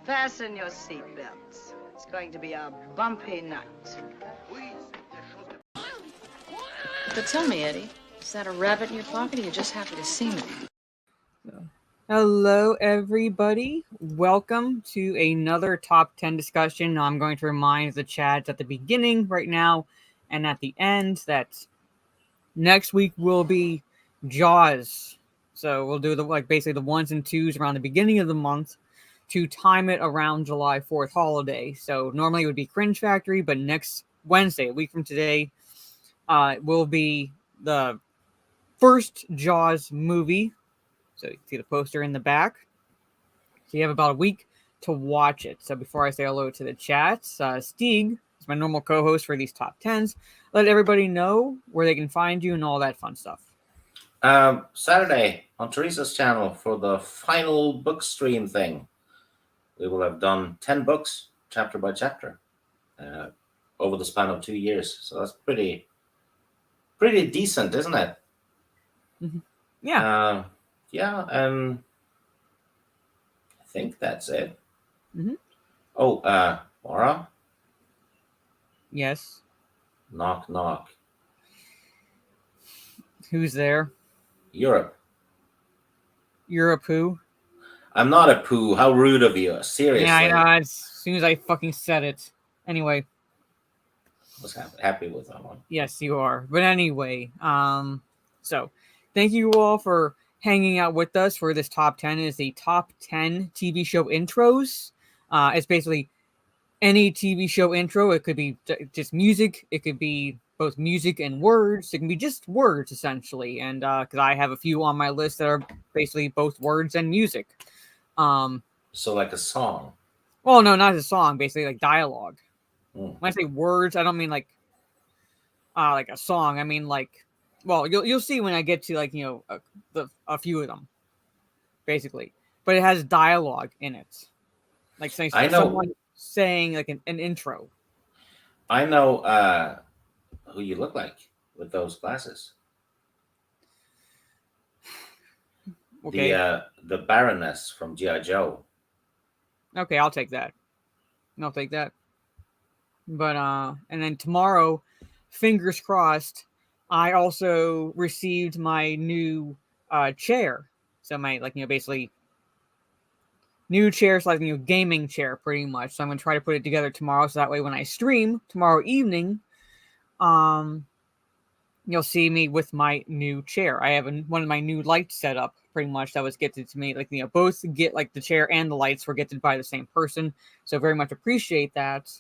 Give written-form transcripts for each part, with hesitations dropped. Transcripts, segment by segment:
Fasten your seatbelts. It's going to be a bumpy night. But tell me, Eddie, is that a rabbit in your pocket or you're just happy to see me? Hello, everybody. Welcome to another top 10 discussion. I'm going to remind the chads at the beginning right now and at the end that next week will be Jaws. So we'll do basically the ones and twos around the beginning of the month to time it around July 4th holiday. So normally it would be Cringe Factory, but next Wednesday, a week from today, will be the first Jaws movie. So you can see the poster in the back. So you have about a week to watch it. So before I say hello to the chats, Stieg is my normal co-host for these top 10s. Let everybody know where they can find you and all that fun stuff. Saturday on Teresa's channel for the final book stream thing. We will have done 10 books, chapter by chapter, over the span of 2 years. So that's pretty decent, isn't it? Mm-hmm. Yeah. Yeah, and I think that's it. Mm-hmm. Oh, Maura? Yes. Knock, knock. Who's there? Europe. You're a poo? I'm not a poo. How rude of you. Seriously. Yeah, I know. As soon as I fucking said it. Anyway. I was happy with that one. Yes, you are. But anyway, so thank you all for hanging out with us for this top 10. It is the top 10 TV show intros. It's basically any TV show intro. It could be just music. It could be both music and words. It can be just words, essentially. And because I have a few on my list that are basically both words and music. So like a song? Well, no, not a song. Basically like dialogue. Mm. When I say words, I don't mean like a song. I mean like, well, you'll see when I get to like, you know, a few of them, basically. But it has dialogue in it, like someone saying like an intro. I know who you look like with those glasses. Okay. The Baroness from G.I. Joe. Okay, I'll take that. But and then tomorrow, fingers crossed, I also received my new chair. So my basically new chair, so gaming chair, pretty much. So I'm gonna try to put it together tomorrow, so that way when I stream tomorrow evening, you'll see me with my new chair. I have one of my new lights set up, pretty much, that was gifted to me. Both get the chair and the lights were gifted by the same person, so very much appreciate that.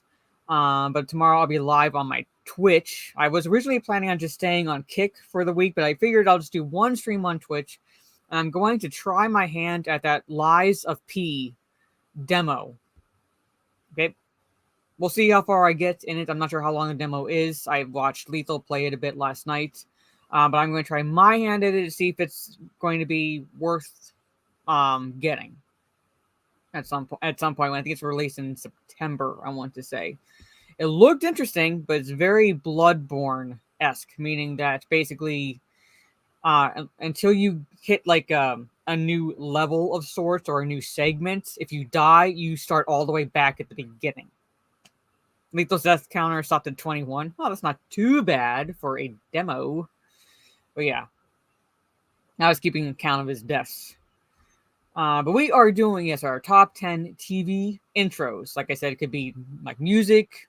But tomorrow I'll be live on my Twitch. I was originally planning on just staying on Kick for the week, but I figured I'll just do one stream on Twitch. And I'm going to try my hand at that Lies of P demo. Okay. We'll see how far I get in it. I'm not sure how long the demo is. I watched Lethal play it a bit last night. But I'm going to try my hand at it to see if it's going to be worth getting at some point. When I think it's released in September, I want to say. It looked interesting, but it's very Bloodborne-esque, meaning that basically until you hit a new level of sorts or a new segment, if you die, you start all the way back at the beginning. Lethal's death counter stopped at 21. Well, that's not too bad for a demo. But yeah. Now he's keeping count of his deaths. But we are doing, our top 10 TV intros. Like I said, it could be like music.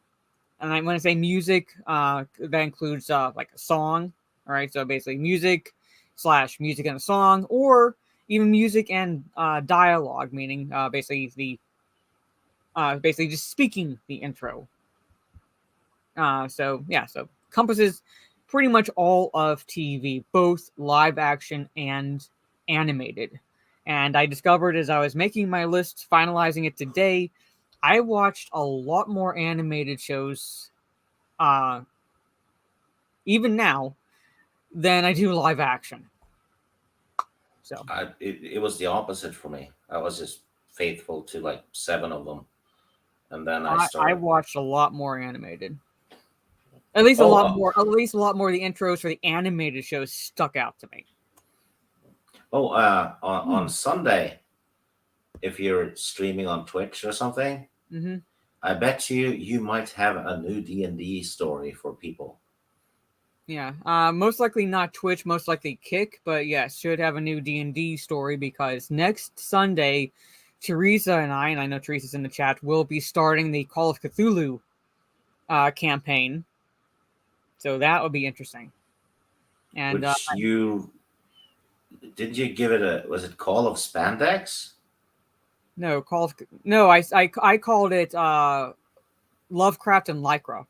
And when I say music, that includes like a song. All right, so basically music / music and a song, or even music and dialogue, meaning basically just speaking the intro. So encompasses pretty much all of TV, both live action and animated. And I discovered as I was making my list, finalizing it today, I watched a lot more animated shows, even now, than I do live action. So it was the opposite for me. I was just faithful to like 7 of them, and then I watched a lot more animated. At least a lot more of the intros for the animated shows stuck out to me. On Sunday, if you're streaming on Twitch or something, Mm-hmm. I bet you might have a new D&D story for people. Yeah. Most likely not Twitch, most likely Kick, but yes, should have a new D&D story because next Sunday, Teresa and I know Teresa's in the chat, will be starting the Call of Cthulhu campaign. So that will be interesting. And Which did you give it was it Call of Spandex? no, I called it Lovecraft and Lycra.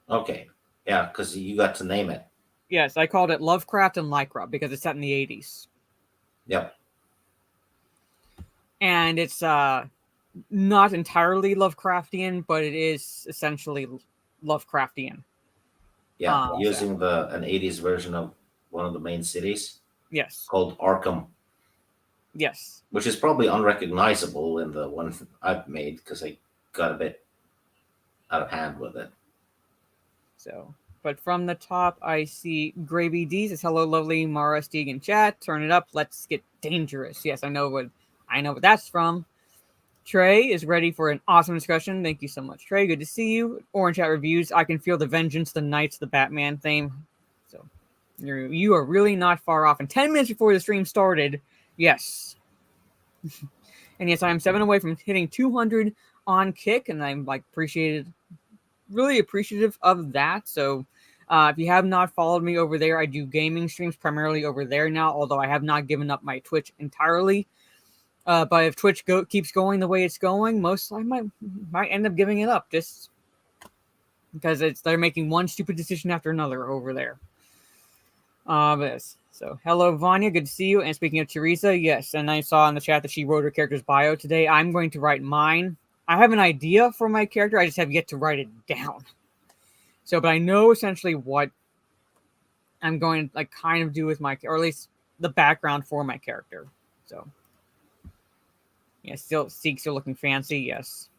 Okay. Yeah, because you got to name it. Yes, I called it Lovecraft and Lycra because it's set in the 80s. Yep. And it's not entirely Lovecraftian, but it is essentially Lovecraftian. Yeah, using an 80s version of one of the main cities. Yes. Called Arkham. Yes. Which is probably unrecognizable in the one I've made because I got a bit out of hand with it. So, but from the top, I see Gravy D says, "Hello, lovely Mara Stegan chat. Turn it up. Let's get dangerous." Yes, I know what that's from. Trey is ready for an awesome discussion. Thank you so much, Trey. Good to see you. Orange Hat Reviews. I can feel the vengeance, the Knights, the Batman theme. So, you are really not far off. And 10 minutes before the stream started, yes. And yes, I am 7 away from hitting 200 on Kick, and I'm really appreciative of that. So if you have not followed me over there, I do gaming streams primarily over there now, although I have not given up my Twitch entirely. But if Twitch keeps going the way it's going, I might end up giving it up just because they're making one stupid decision after another over there. So hello, Vanya. Good to see you. And speaking of Teresa, yes, and I saw in the chat that she wrote her character's bio today. I'm going to write mine. I have an idea for my character. I just have yet to write it down. So, but I know essentially what I'm going to kind of do with or at least the background for my character. So, yeah, Steek's still looking fancy. Yes.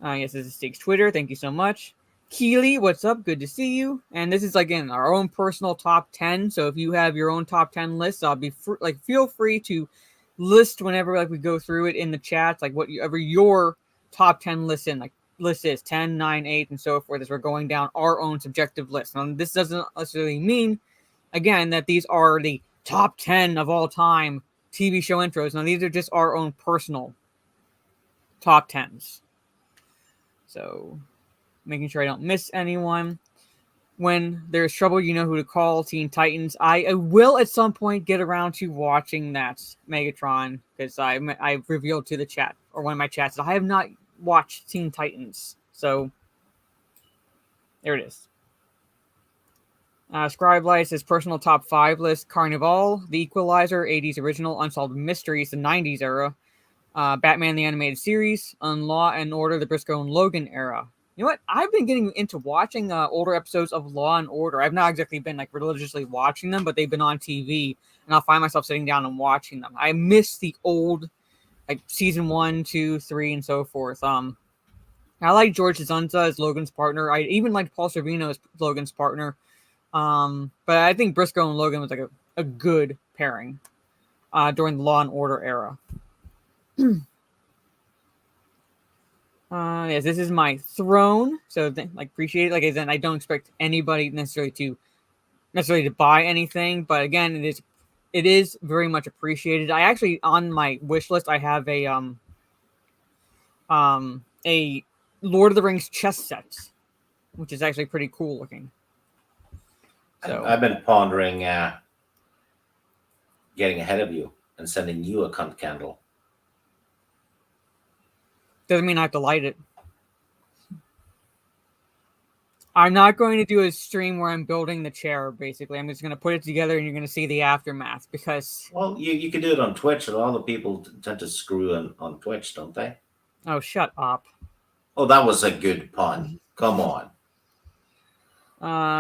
Yes, this is Steek's Twitter. Thank you so much. Keely, what's up? Good to see you. And this is again our own personal top 10. So if you have your own top 10 lists, I'll be feel free to list whenever we go through it in the chats, whatever your top 10 list is 10, 9, 8, and so forth as we're going down our own subjective list. Now, this doesn't necessarily mean, again, that these are the top 10 of all time TV show intros. Now, these are just our own personal top 10s. So, making sure I don't miss anyone. When there's trouble, you know who to call. Teen Titans. I will at some point get around to watching that Megatron because I revealed to the chat or one of my chats that I have not watched Teen Titans. So there it is. Scribe Light says personal top 5 list: Carnival, The Equalizer, 80s original, Unsolved Mysteries, the 90s era, Batman the Animated Series, Law and Order, the Briscoe and Logan era. You know what? I've been getting into watching older episodes of Law and Order. I've not exactly been religiously watching them, but they've been on TV, and I'll find myself sitting down and watching them. I miss the old, season 1, 2, 3, and so forth. I like George Zunza as Logan's partner. I even liked Paul Sorvino as Logan's partner. But I think Briscoe and Logan was a good pairing during the Law and Order era. Yes, this is my throne. So appreciate it. Like I said, I don't expect anybody necessarily to buy anything, but again, it is very much appreciated. I actually, on my wish list, I have a Lord of the Rings chess set, which is actually pretty cool looking. So I've been pondering getting ahead of you and sending you a cunt candle. Doesn't mean I have to light it. I'm not going to do a stream where I'm building the chair, basically. I'm just going to put it together and you're going to see the aftermath because... Well, you can do it on Twitch. A lot of people tend to screw on Twitch, don't they? Oh, shut up. Oh, that was a good pun. Come on.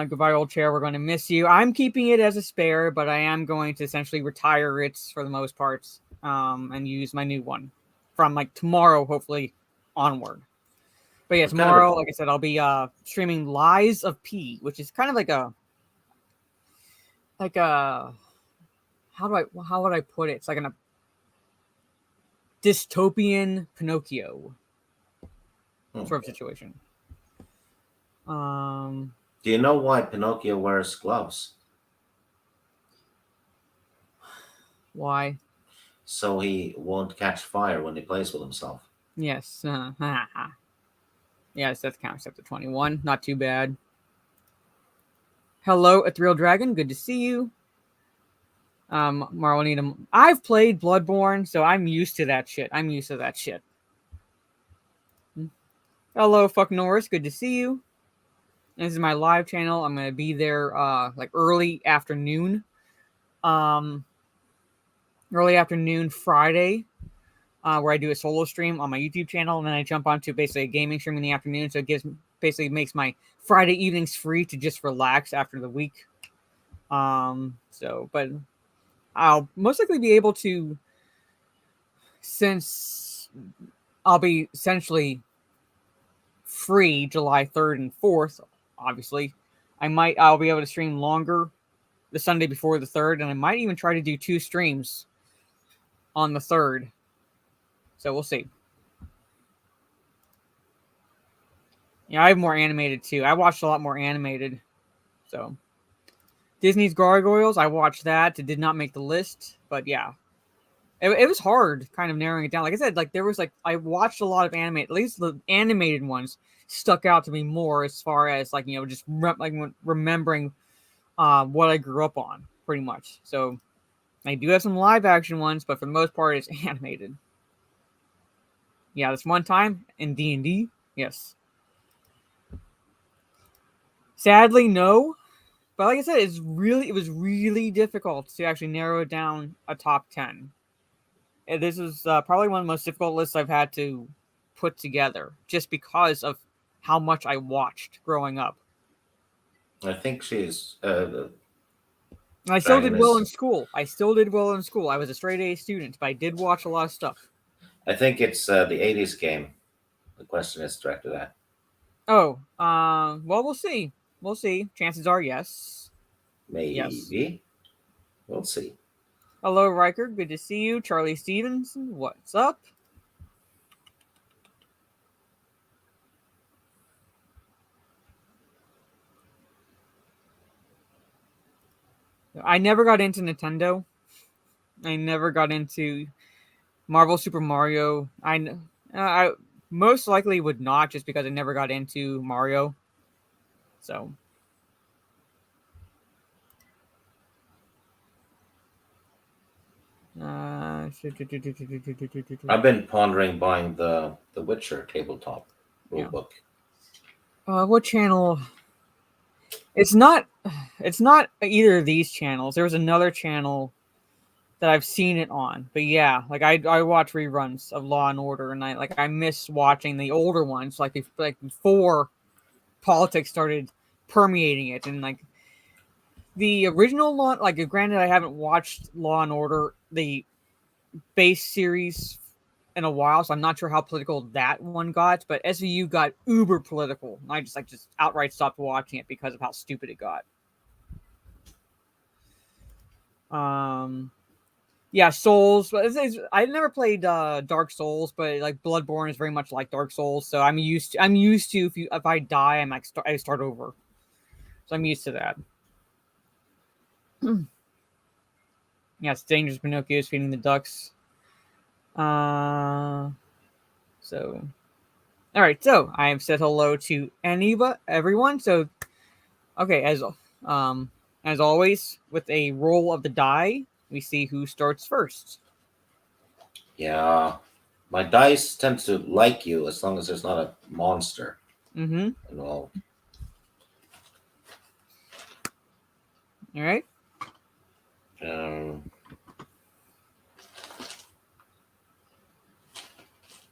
Goodbye, old chair. We're going to miss you. I'm keeping it as a spare, but I am going to essentially retire it for the most part and use my new one from tomorrow, hopefully, onward. But yeah, tomorrow, like I said, I'll be streaming Lies of P, which is kind of how would I put it? It's like dystopian Pinocchio Hmm. sort of situation. Do you know why Pinocchio wears gloves? Why? So he won't catch fire when he plays with himself. Yes. Yes, that's concept of 21. Not too bad. Hello, Ethereal Dragon. Good to see you. Marlonita. I've played Bloodborne, so I'm used to that shit. Hello, Fuck Norris. Good to see you. This is my live channel. I'm gonna be there like early afternoon. Early afternoon Friday. Where I do a solo stream on my YouTube channel, and then I jump onto basically a gaming stream in the afternoon. So it basically makes my Friday evenings free to just relax after the week. But I'll most likely be able to, since I'll be essentially free July 3rd and 4th, obviously, I'll be able to stream longer the Sunday before the 3rd, and I might even try to do 2 streams on the 3rd. So we'll see. Yeah, I have more animated too. I watched a lot more animated. So Disney's Gargoyles, I watched that. It did not make the list, but yeah. It was hard kind of narrowing it down. Like I said, I watched a lot of animated, at least the animated ones stuck out to me more as far as just remembering what I grew up on pretty much. So I do have some live action ones, but for the most part it's animated. Yeah, this one time in D&D, yes. Sadly, no. But like I said, it was really difficult to actually narrow it down a top 10. And this is probably one of the most difficult lists I've had to put together, just because of how much I watched growing up. I think she's. I still did well in school. I was a straight A student, but I did watch a lot of stuff. I think it's the 80s game. The question is directed at. Oh, well, we'll see. We'll see. Chances are yes. Maybe. Yes. We'll see. Hello, Riker. Good to see you. Charlie Stevenson, what's up? I never got into Nintendo. I never got into Marvel Super Mario. I most likely would not, just because I never got into Mario. So. I've been pondering buying the Witcher tabletop rulebook. What channel? It's not either of these channels. There was another channel that I've seen it on, but yeah, like I watch reruns of Law and Order, and I miss watching the older ones, like before politics started permeating it, and like the original Law. Like, granted, I haven't watched Law and Order, the base series, in a while, so I'm not sure how political that one got, but SVU got uber political. I just outright stopped watching it because of how stupid it got. Yeah, Souls. I never played Dark Souls, but like Bloodborne is very much like Dark Souls, so I'm used to if I die, I start over. So I'm used to that. Yes, dangerous Pinocchio is feeding the ducks. So, all right. So I have said hello to everyone. So, okay, as always, with a roll of the die, we see who starts first. Yeah, my dice tend to like you as long as there's not a monster involved. All right.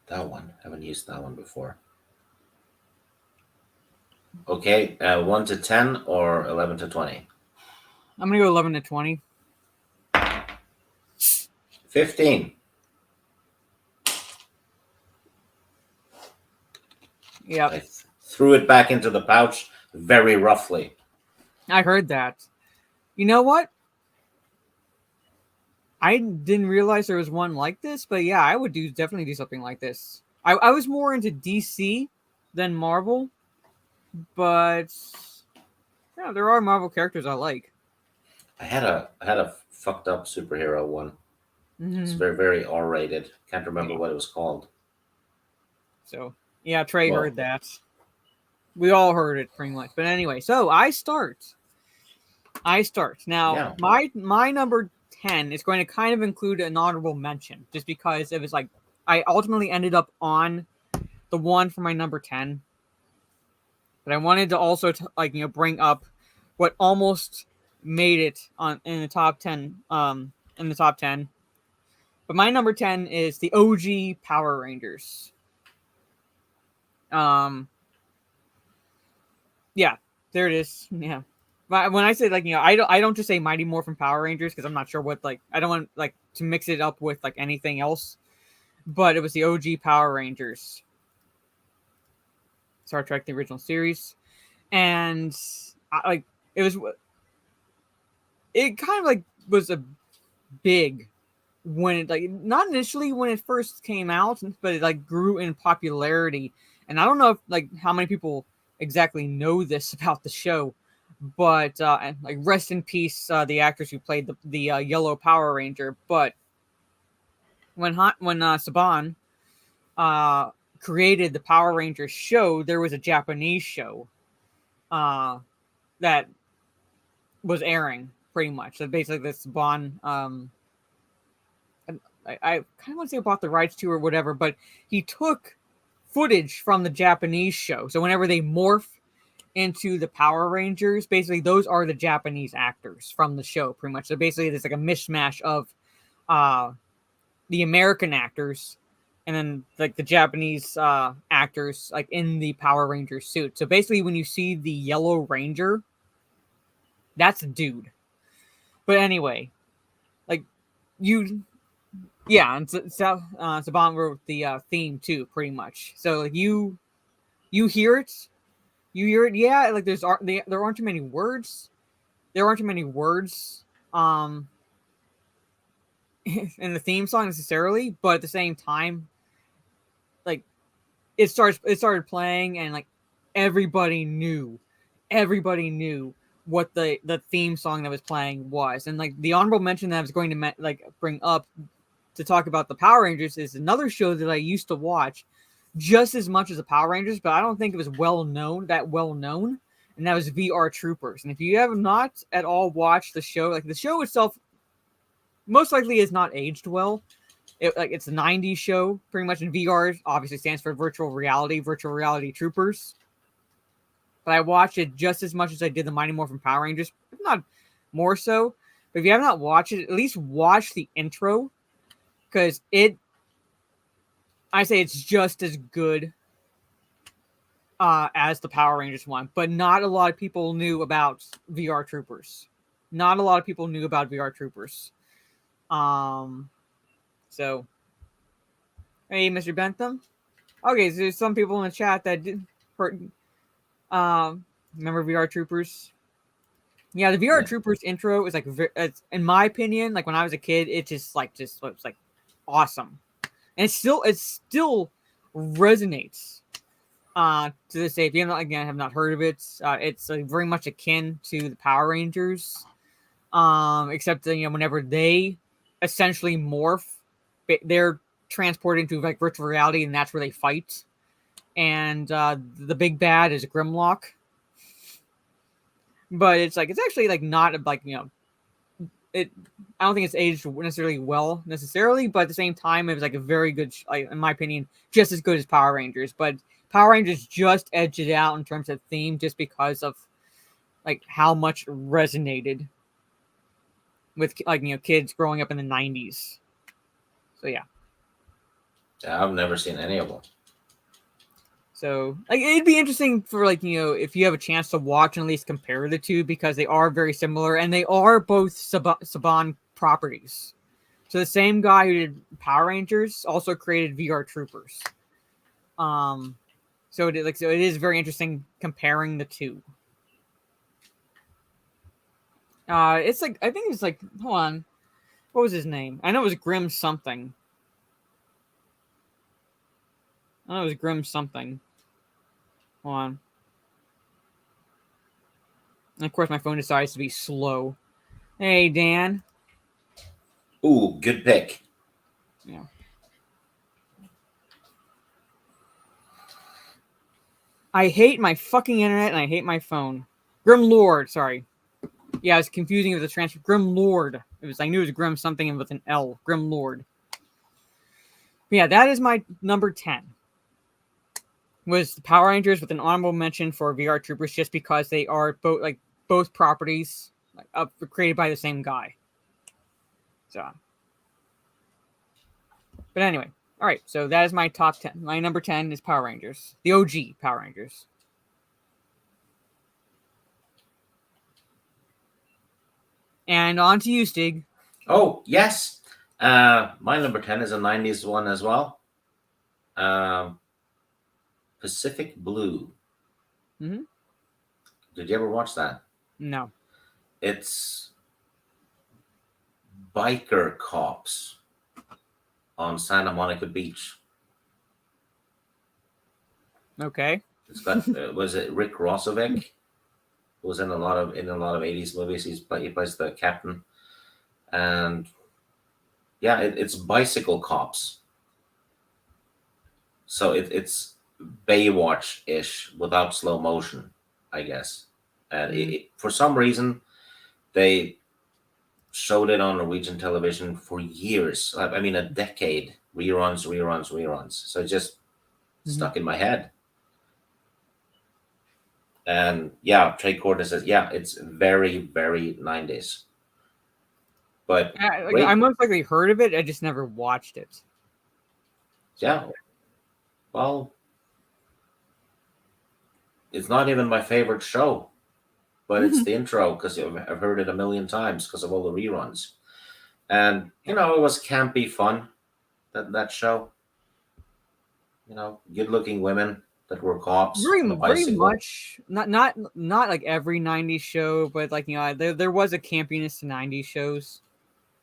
That one. Haven't used that one before. Okay, 1 to 10 or 11 to 20? I'm going to go 11 to 20. 15. Yeah. I threw it back into the pouch very roughly. I heard that. You know what? I didn't realize there was one like this, but yeah, I would definitely do something like this. I was more into DC than Marvel, but yeah, there are Marvel characters I like. I had a fucked up superhero one. It's Mm-hmm. very R rated. Can't remember what it was called. So yeah, Trey Well, heard that. We all heard it pretty much. But anyway, so I start. Now. yeah. My number 10 is going to kind of include an honorable mention, just because it was like I ultimately ended up on the one for my number 10. But I wanted to also bring up what almost made it on in the top 10. In the top 10. But my number 10 is the OG Power Rangers. Yeah, there it is. Yeah. But when I say I don't just say Mighty Morphin Power Rangers because I'm not sure what I don't want to mix it up with anything else. But it was the OG Power Rangers. Star Trek the original series. And it kind of was a big when it not initially when it first came out, but it grew in popularity. And I don't know if how many people exactly know this about the show, but rest in peace the actors who played the yellow Power Ranger. But when Saban created the Power Rangers show, there was a Japanese show that was airing pretty much. So basically, this Saban, I kind of want to say about the rights to or whatever, but he took footage from the Japanese show. So whenever they morph into the Power Rangers, basically those are the Japanese actors from the show, pretty much. So basically, there's a mishmash of the American actors and then the Japanese actors in the Power Ranger suit. So basically, when you see the Yellow Ranger, that's a dude. But anyway, and Saban wrote the theme too, pretty much. So you hear it, yeah. There aren't too many words. There aren't too many words in the theme song necessarily, but at the same time, it started playing, and everybody knew what the theme song that was playing was. And the honorable mention that I was going to bring up to talk about the Power Rangers is another show that I used to watch just as much as the Power Rangers, but I don't think it was well known, and that was VR Troopers. And if you have not at all watched the show, the show itself most likely is not aged well. It's a 90s show, pretty much, in VR obviously stands for virtual reality troopers. But I watched it just as much as I did the Mighty Morphin Power Rangers, if not more so. But if you have not watched it, at least watch the intro, because I say it's just as good as the Power Rangers one. But not a lot of people knew about VR Troopers. So, hey, Mr. Bentham. Okay, so there's some people in the chat that did remember VR Troopers. Yeah, the VR Troopers intro is it's, in my opinion, when I was a kid, it just was awesome, and it still resonates to this day. If you have not heard of it, it's very much akin to the Power Rangers, except that whenever they essentially morph, they're transported into virtual reality, and that's where they fight. And the big bad is Grimlock. But it's actually not it. I don't think it's aged necessarily well necessarily, but at the same time, it was a very good, in my opinion, just as good as Power Rangers. But Power Rangers just edged it out in terms of theme, just because of how much it resonated with kids growing up in the 90s. So yeah. I've never seen any of them. So it'd be interesting for if you have a chance to watch and at least compare the two, because they are very similar and they are both Saban properties. So the same guy who did Power Rangers also created VR Troopers. So it is very interesting comparing the two. It's I think it's hold on. What was his name? I know it was Grim something. I know it was Grim something. Hold on. And of course, my phone decides to be slow. Hey, Dan. Ooh, good pick. Yeah. I hate my fucking internet and I hate my phone. Grim Lord, sorry. Yeah, I was confusing it with the transfer. Grim Lord. I knew it was Grim something and with an L. Grim Lord. But yeah, that is my number 10. Was the Power Rangers with an honorable mention for VR Troopers just because they are both properties created by the same guy. So, but anyway, all right. So that is my top 10. My number 10 is Power Rangers, the OG Power Rangers. And on to you, Stig. Oh, yes. My number 10 is a 90s one as well. Pacific Blue. Mm-hmm. Did you ever watch that? No. It's biker cops on Santa Monica Beach. Okay. It's got was it Rick Rosovic? Who was in a lot of 80s movies. He plays the captain, and yeah, it's bicycle cops. So it's Baywatch-ish without slow motion, I guess. And for some reason, they showed it on Norwegian television for years. I mean, a decade. Reruns. So it just stuck in my head. And yeah, Trey Gordon says, yeah, it's very, very 90s. But I most likely heard of it. I just never watched it. Yeah. Well, it's not even my favorite show, but it's the intro because I've heard it a million times because of all the reruns. And, it was campy fun, that show. Good looking women that were cops. Very much not like every 90s show, but there was a campiness to 90s shows.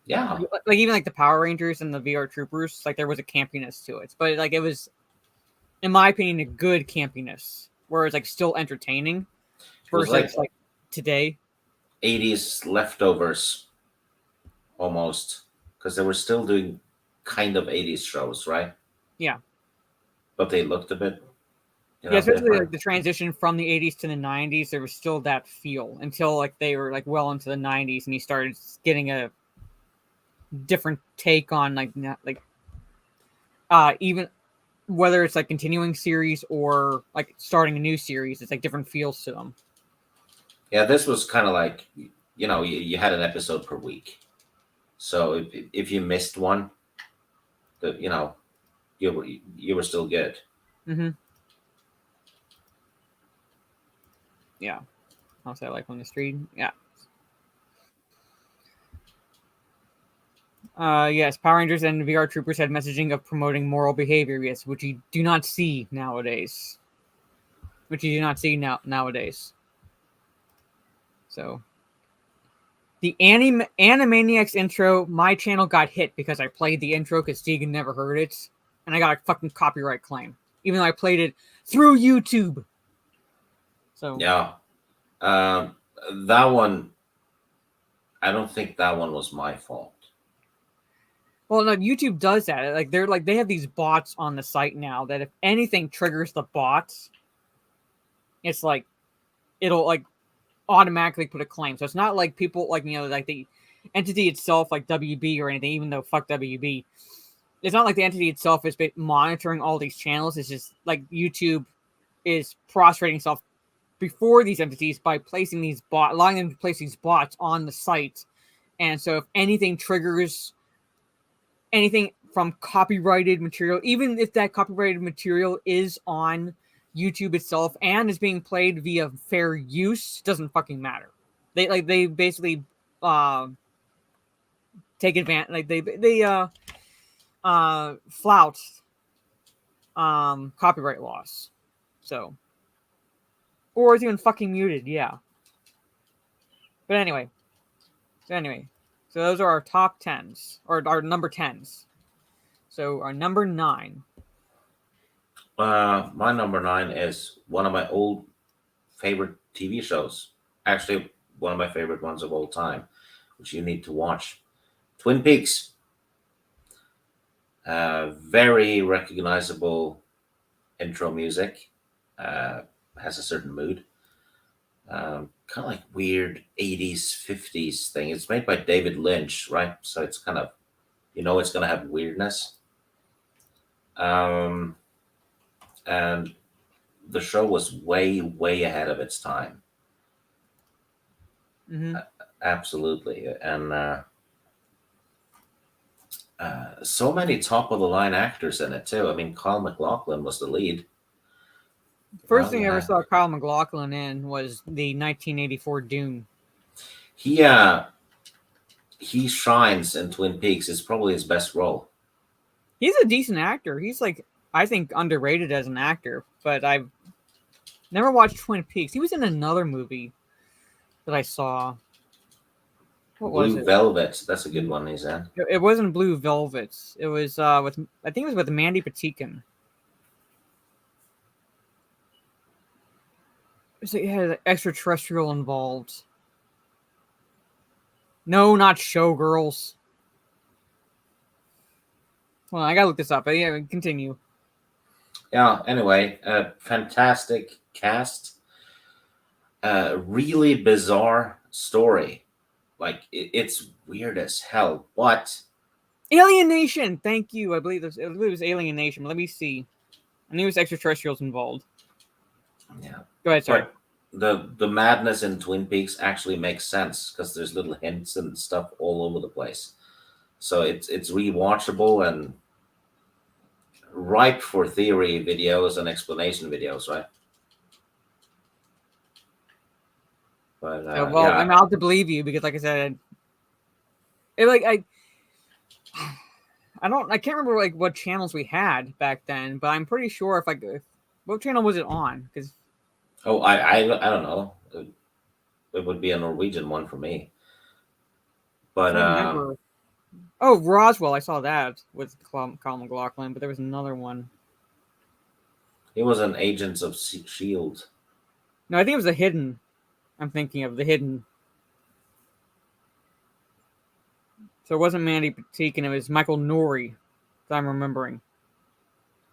Yeah. Like even like the Power Rangers and the VR Troopers, like there was a campiness to it. But like it was, in my opinion, a good campiness where it's like still entertaining versus like today. 80s leftovers almost, because they were still doing kind of 80s shows, right? Yeah. But they looked a bit especially like the transition from the 80s to the 90s, there was still that feel until like they were like well into the 90s and you started getting a different take on even whether it's like continuing series or like starting a new series, it's like different feels to them. Yeah, this was kind of like, you had an episode per week. So if you missed one, you were still good. Mm-hmm. Yeah. I'll say like on the street. Yeah. Yes, Power Rangers and VR Troopers had messaging of promoting moral behavior, yes, which you do not see nowadays. So, the Animaniacs intro, my channel got hit because I played the intro because Stegan never heard it, and I got a fucking copyright claim, even though I played it through YouTube. So yeah, that one, I don't think that one was my fault. Well, no, YouTube does that. Like they have these bots on the site now that if anything triggers the bots, it's like it'll like automatically put a claim. So it's not like people like the entity itself, like WB or anything. Even though fuck WB, it's not like the entity itself is monitoring all these channels. It's just like YouTube is prostrating itself before these entities by placing these allowing them to place these bots on the site. And so if anything triggers anything from copyrighted material, even if that copyrighted material is on YouTube itself and is being played via fair use, doesn't fucking matter. They basically take advantage, like they flout copyright laws. So, or it's even fucking muted, yeah. But anyway, So those are our top 10s, or our number 10s. So our number 9. My number 9 is one of my old favorite TV shows. Actually, one of my favorite ones of all time, which you need to watch. Twin Peaks. Very recognizable intro music. Has a certain mood. Kind of like weird 80s, 50s thing. It's made by David Lynch, right? So it's kind of, it's going to have weirdness. And the show was way, way ahead of its time. Mm-hmm. Absolutely. And so many top of the line actors in it, too. I mean, Kyle MacLachlan was the lead. First thing I ever saw Kyle MacLachlan in was the 1984 Dune. He shines in Twin Peaks. It's probably his best role. He's a decent actor. He's I think underrated as an actor, but I've never watched Twin Peaks. He was in another movie that I saw. What was it? Blue Velvet. That's a good one he's in. It wasn't Blue Velvets. It was I think it was with Mandy Patinkin. So it had extraterrestrial involved. No, not Showgirls. Well, I gotta look this up. But yeah, continue. Yeah. Anyway, fantastic cast. Really bizarre story. Like it's weird as hell. But Alien Nation. Thank you. I believe it was Alien Nation. Let me see. I knew it was extraterrestrials involved. Yeah. Go ahead, sorry. But the madness in Twin Peaks actually makes sense because there's little hints and stuff all over the place. So it's rewatchable and ripe for theory videos and explanation videos, right? But Well, yeah. I'm out to believe you because, like I said, I can't remember what channels we had back then, but I'm pretty sure what channel was it on? Because I don't know. It would be a Norwegian one for me. But Roswell, I saw that with Kyle MacLachlan, but there was another one. He was an Agents of S.H.I.E.L.D. No, I think it was The Hidden. I'm thinking of The Hidden. So it wasn't Mandy Patinkin, it was Michael Nouri that I'm remembering.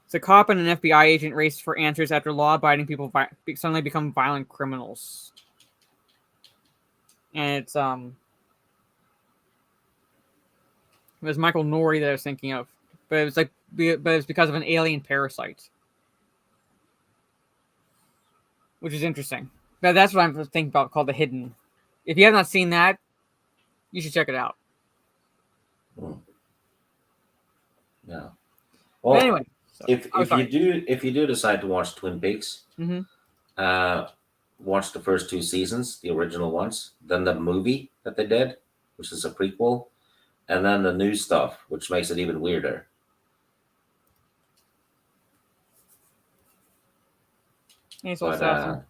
It's a cop and an FBI agent race for answers after law-abiding people suddenly become violent criminals. And it was Michael Nouri that I was thinking of, but it was because of an alien parasite, which is interesting. But that's what I'm thinking about, called The Hidden. If you have not seen that, you should check it out. Yeah. Well, but anyway. So, if you do decide to watch Twin Peaks, watch the first 2 seasons, the original ones, then the movie that they did, which is a prequel, and then the new stuff, which makes it even weirder. But,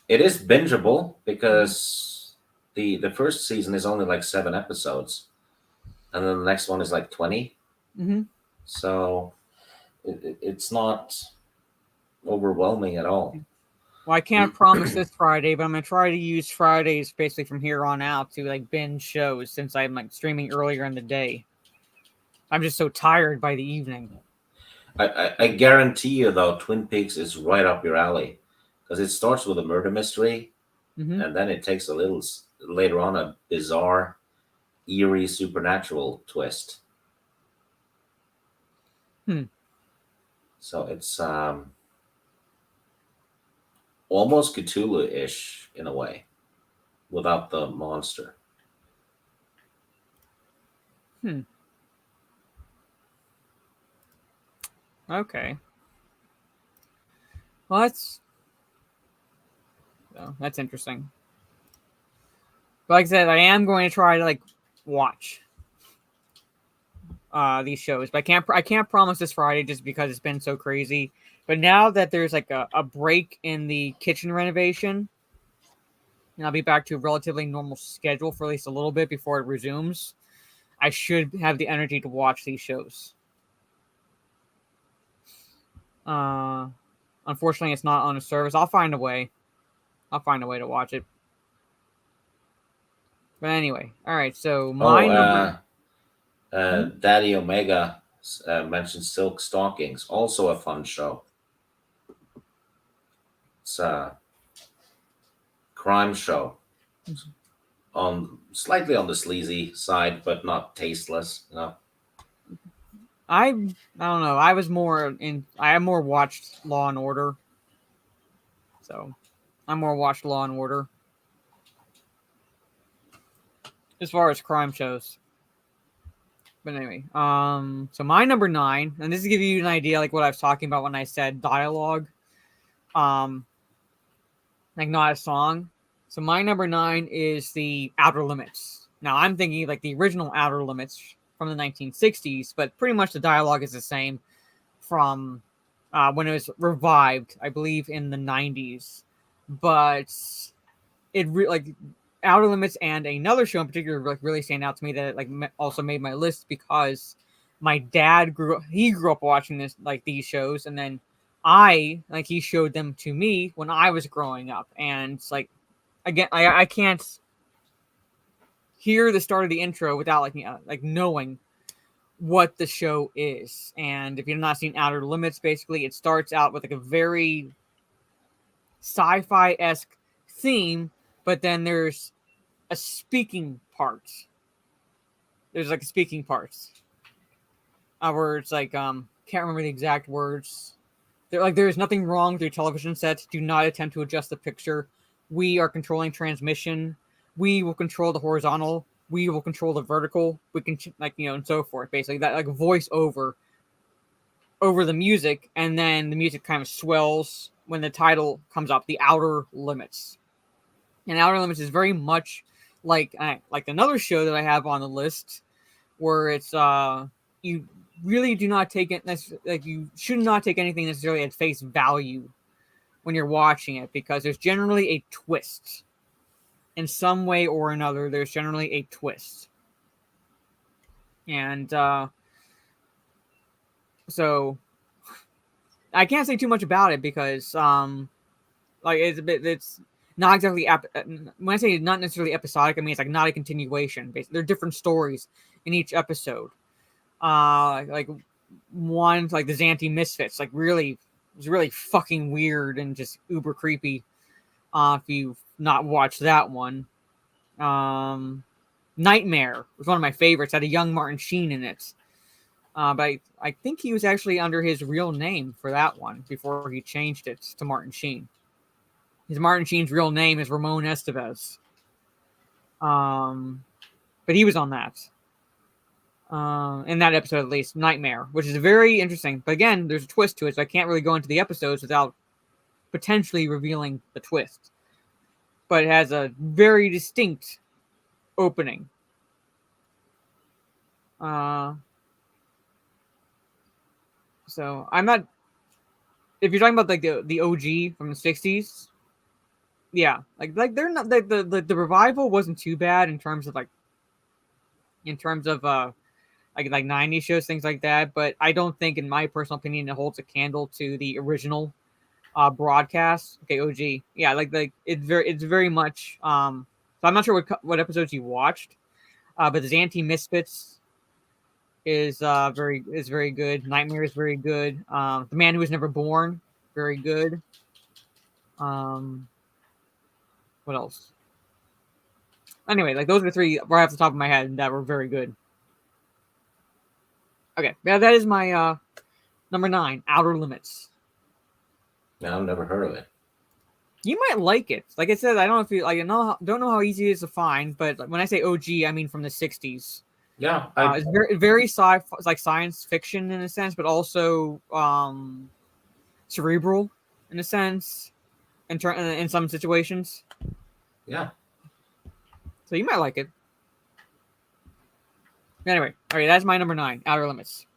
it is bingeable because the first season is only like 7 episodes, and then the next one is like 20. Mm-hmm. So it's not overwhelming at all. Well, I can't promise this Friday, but I'm gonna try to use Fridays basically from here on out to binge shows since I'm streaming earlier in the day. I'm just so tired by the evening. I guarantee you though, Twin Peaks is right up your alley because it starts with a murder mystery, and then it takes later on a bizarre, eerie supernatural twist. So it's almost Cthulhu-ish in a way, without the monster. Okay. Well, that's interesting. But like I said, I am going to try to watch these shows, but I can't promise this Friday just because it's been so crazy. But now that there's a break in the kitchen renovation, and I'll be back to a relatively normal schedule for at least a little bit before it resumes, I should have the energy to watch these shows. Unfortunately, it's not on a service. I'll find a way. I'll find a way to watch it. But anyway, all right. So my number. Daddy Omega mentioned Silk Stockings, also a fun show. It's a crime show, slightly on the sleazy side, but not tasteless. I don't know. I more watched Law and Order. So I more watched Law and Order. As far as crime shows. But anyway, so my number 9, and this is to give you an idea like what I was talking about when I said dialogue. Like not a song. So my number 9 is the Outer Limits. Now I'm thinking like the original Outer Limits from the 1960s, but pretty much the dialogue is the same from when it was revived, I believe, in the 90s. But like Outer Limits and another show in particular like really stand out to me that like also made my list because my dad grew up watching these shows, and then he showed them to me when I was growing up, and it's like again I can't hear the start of the intro without like knowing what the show is. And if you've not seen Outer Limits, basically it starts out with like a very sci-fi-esque theme, but then there's a speaking part. There's like a speaking part where it's like can't remember the exact words. They're like, there is nothing wrong with your television set. Do not attempt to adjust the picture. We are controlling transmission. We will control the horizontal. We will control the vertical. We can and so forth. Basically, that like voice over the music, and then the music kind of swells when the title comes up. The Outer Limits, and Outer Limits is very much like another show that I have on the list, where it's you really do not take it like you should not take anything necessarily at face value when you're watching it, because there's generally a twist. In some way or another, there's generally a twist. And so I can't say too much about it because it's not exactly when I say not necessarily episodic, I mean it's like not a continuation. Basically, there are different stories in each episode. Like one like the Zanti Misfits, like really was really fucking weird and just uber creepy. If you've not watched that one, Nightmare was one of my favorites. Had a young Martin Sheen in it, but I think he was actually under his real name for that one before he changed it to Martin Sheen. Martin Sheen's real name is Ramon Estevez. But he was on that. In that episode, at least, Nightmare, which is very interesting. But again, there's a twist to it, so I can't really go into the episodes without potentially revealing the twist. But it has a very distinct opening. So I'm not. If you're talking about like the OG from the 60s, yeah, like they're not the revival wasn't too bad in terms of like 90s shows, things like that. But I don't think, in my personal opinion, it holds a candle to the original broadcast. Okay, OG, yeah, like it's very much. So I'm not sure what episodes you watched, but the Zanti Misfits is very good. Nightmare is very good. The Man Who Was Never Born, very good. What else? Anyway, like those are the three right off the top of my head that were very good. Okay, yeah, that is my number 9, Outer Limits. No, I've never heard of it. You might like it. Like I said, I don't know if you like. Don't know how easy it is to find, but when I say OG, I mean from the 60s. Yeah, it's very sci-fi, it's like science fiction in a sense, but also cerebral in a sense, in some situations. Yeah. So you might like it. Anyway, all right, that's my number 9, Outer Limits.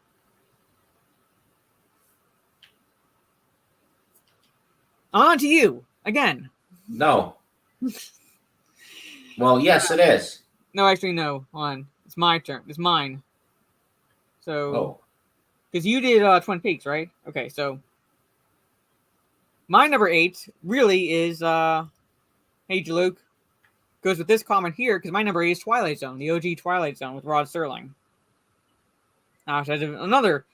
On to you again. No. Well, yes, it is. No, actually, no. Hold on. It's my turn. It's mine. So, Oh, because you did Twin Peaks, right? Okay, so my number 8 really is Hey Luke. Goes with this comment here because my number 8 is Twilight Zone, the OG Twilight Zone with Rod Serling. So another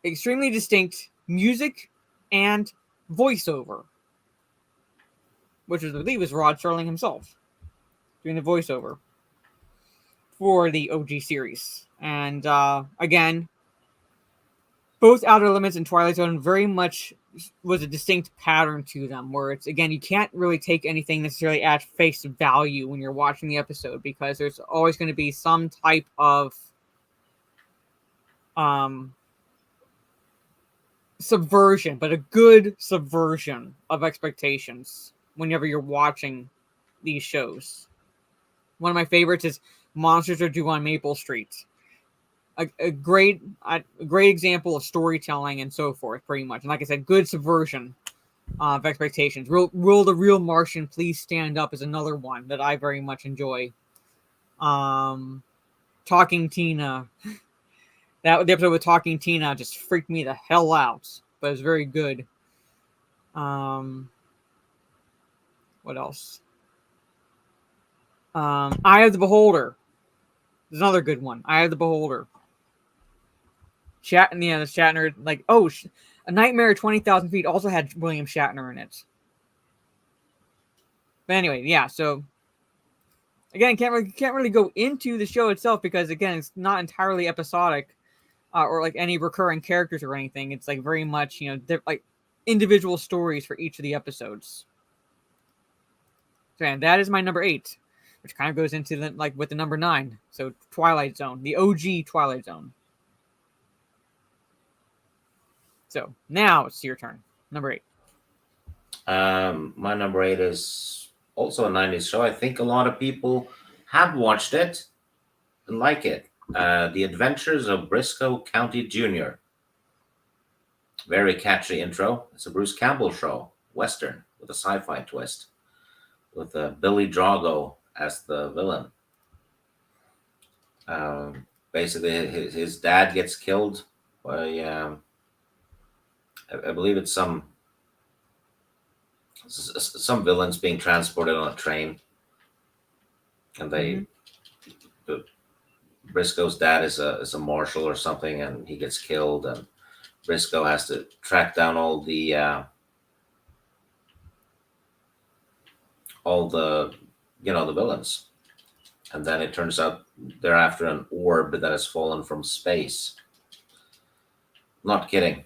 extremely distinct music and voiceover, which I believe was Rod Serling himself doing the voiceover for the OG series. And again, both Outer Limits and Twilight Zone very much was a distinct pattern to them, where it's, again, you can't really take anything necessarily at face value when you're watching the episode, because there's always going to be some type of subversion, but a good subversion of expectations whenever you're watching these shows. One of my favorites is Monsters Are Due on Maple Street. A great example of storytelling and so forth, pretty much. And like I said, good subversion of expectations. Will the Real Martian Please Stand Up is another one that I very much enjoy. Talking Tina. The episode with Talking Tina just freaked me the hell out, but it was very good. What else? Eye of the Beholder. There's another good one. Eye of the Beholder. Shatner, like, A Nightmare at 20,000 Feet also had William Shatner in it. But anyway, yeah, so again, can't really go into the show itself because, again, it's not entirely episodic or like any recurring characters or anything. It's like very much, like individual stories for each of the episodes. So, and that is my number 8, which kind of goes into with the number 9. So Twilight Zone, the OG Twilight Zone. So now it's your turn. Number 8. My number 8 is also a 90s show. I think a lot of people have watched it and like it. The Adventures of Briscoe County Jr. Very catchy intro. It's a Bruce Campbell show, Western, with a sci-fi twist, with Billy Drago as the villain. Basically, his dad gets killed by... I believe it's some villains being transported on a train, and Briscoe's dad is a marshal or something, and he gets killed, and Briscoe has to track down all the the villains, and then it turns out they're after an orb that has fallen from space. Not kidding.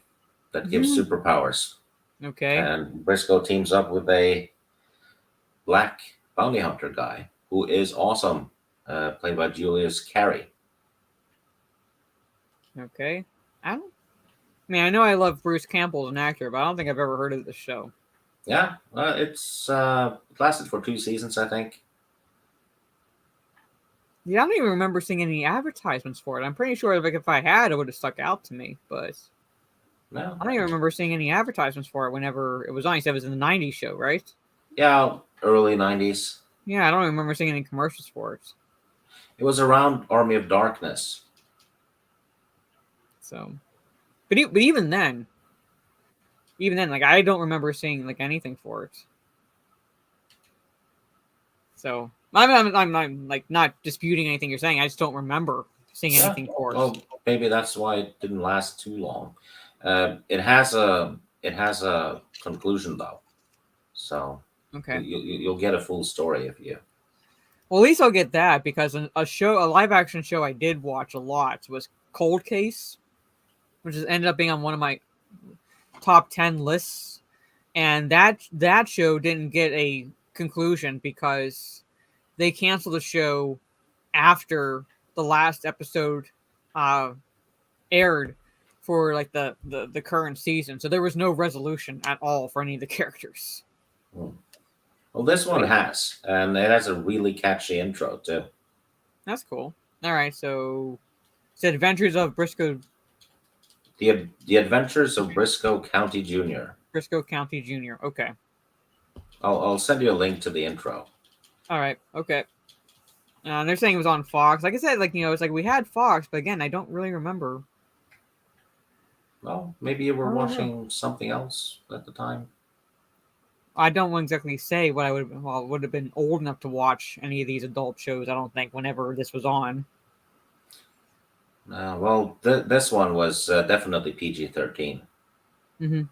That gives superpowers. Okay. And Briscoe teams up with a black bounty hunter guy who is awesome, played by Julius Carey. Okay. I know I love Bruce Campbell as an actor, but I don't think I've ever heard of this show. Yeah, it's lasted for 2 seasons, I think. Yeah, I don't even remember seeing any advertisements for it. I'm pretty sure if I had, it would have stuck out to me, but... No. I don't even remember seeing any advertisements for it whenever it was on. You said it was in the 90s show, right? Yeah, early 90s. Yeah, I don't remember seeing any commercials for it. It was around Army of Darkness. So, but even then, like, I don't remember seeing like anything for it. So I'm like not disputing anything you're saying. I just don't remember seeing anything for it. Well, maybe that's why it didn't last too long. It has a conclusion though, so okay, you'll get a full story if you. Well, at least I'll get that, because a live action show I did watch a lot was Cold Case, which ended up being on one of my top 10 lists, and that show didn't get a conclusion because they canceled the show after the last episode aired for like the current season, so there was no resolution at all for any of the characters. Well, this one has, and it has a really catchy intro too. That's cool. All right, so it's Adventures of Briscoe. The Adventures of Briscoe County Jr. Briscoe County Jr. Okay. I'll send you a link to the intro. All right. Okay. They're saying it was on Fox. Like I said, it's like we had Fox, but again, I don't really remember. Well, maybe you were I don't know. watching something else at the time. I don't exactly say what I would have been old enough to watch any of these adult shows. I don't think whenever this was on. Well, this one was definitely PG-13. Mm-hmm.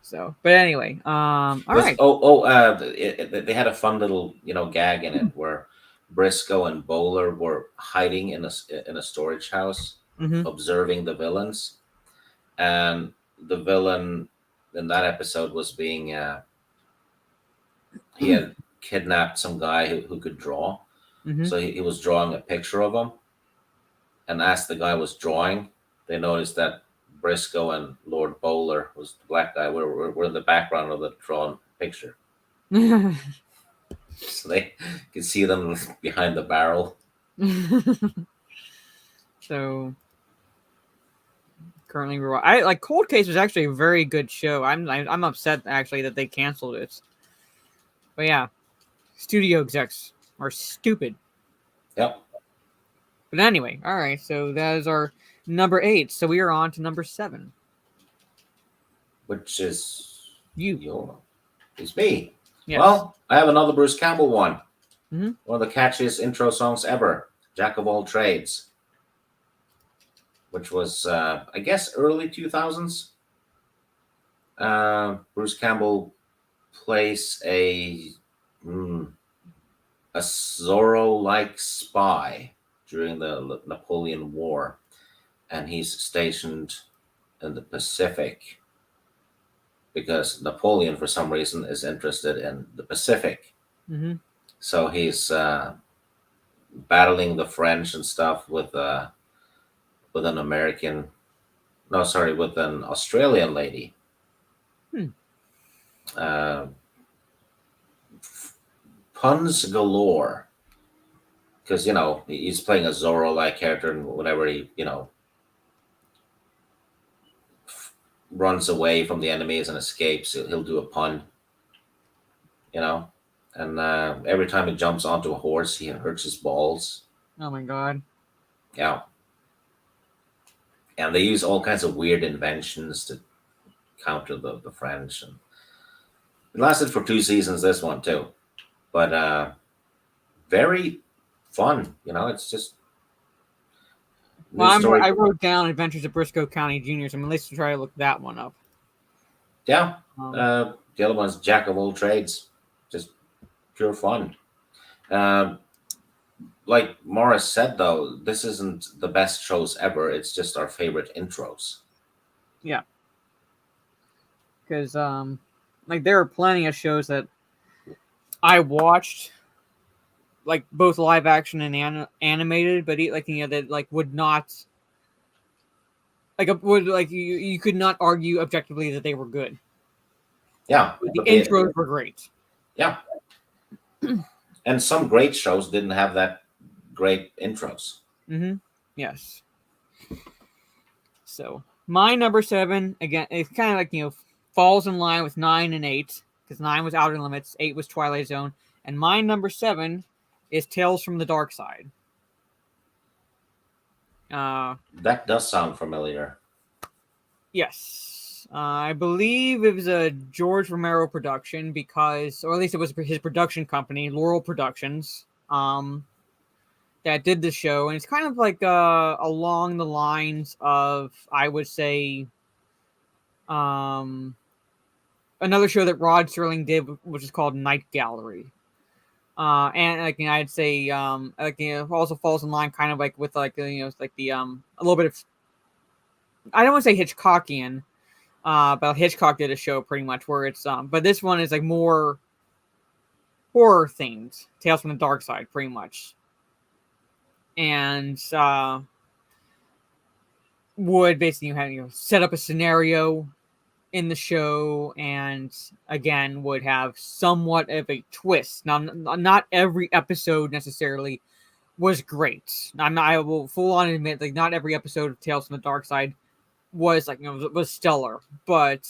So, but anyway, all right. They had a fun little gag in it where Briscoe and Bowler were hiding in a storage house, Mm-hmm. observing the villains, and the villain in that episode was being he had kidnapped some guy who could draw, Mm-hmm. so he was drawing a picture of him, and as the guy was drawing, they noticed that Briscoe and Lord Bowler was the black guy. Were in the background of the drawn picture, so they could see them behind the barrel. So currently, I like Cold Case was actually a very good show. I'm upset actually that they canceled it. But yeah, studio execs are stupid. Yep. But anyway, all right. So that is our number 8. So we are on to number 7. Which is You. It's me. Yes. Well, I have another Bruce Campbell one. Mm-hmm. One of the catchiest intro songs ever, Jack of All Trades, which was, I guess, early 2000s. Bruce Campbell plays a Zorro-like spy during the Napoleon War, and he's stationed in the Pacific because Napoleon, for some reason, is interested in the Pacific. Mm-hmm. So he's battling the French and stuff with an with an Australian lady. Puns galore, because he's playing a Zorro-like character, and whenever he runs away from the enemies and escapes, he'll do a pun. And every time he jumps onto a horse, he hurts his balls. Oh my god. Yeah. And they use all kinds of weird inventions to counter the French. And it lasted for 2 seasons, this one too. But very fun. It's just... Well, I wrote down Adventures of Briscoe County Jr., so I'm at least try to look that one up. Yeah. The other one's Jack of All Trades. Just pure fun. Like Morris said, though, this isn't the best shows ever. It's just our favorite intros. Yeah. Because, there are plenty of shows that I watched, like, both live action and animated, but, that, would not... you could not argue objectively that they were good. Yeah. The intros were great. Yeah. And some great shows didn't have that great intros. Mm-hmm. Yes. So my number 7, again, it's kind of falls in line with 9 and 8, because 9 was Outer Limits, 8 was Twilight Zone, and my number 7 is Tales from the Dark Side. That does sound familiar. Yes. I believe it was a George Romero production or at least it was his production company, Laurel Productions, that did the show. And it's kind of like along the lines of, I would say, another show that Rod Serling did, which is called Night Gallery. And I'd say, also falls in line kind of like with a little bit of, I don't want to say Hitchcockian, but Hitchcock did a show pretty much where it's, but this one is like more horror themed, Tales from the Dark Side, pretty much. And, would basically have, set up a scenario in the show, and again would have somewhat of a twist. Now, not every episode necessarily was great. I will full on admit, not every episode of Tales from the Dark Side was was stellar, but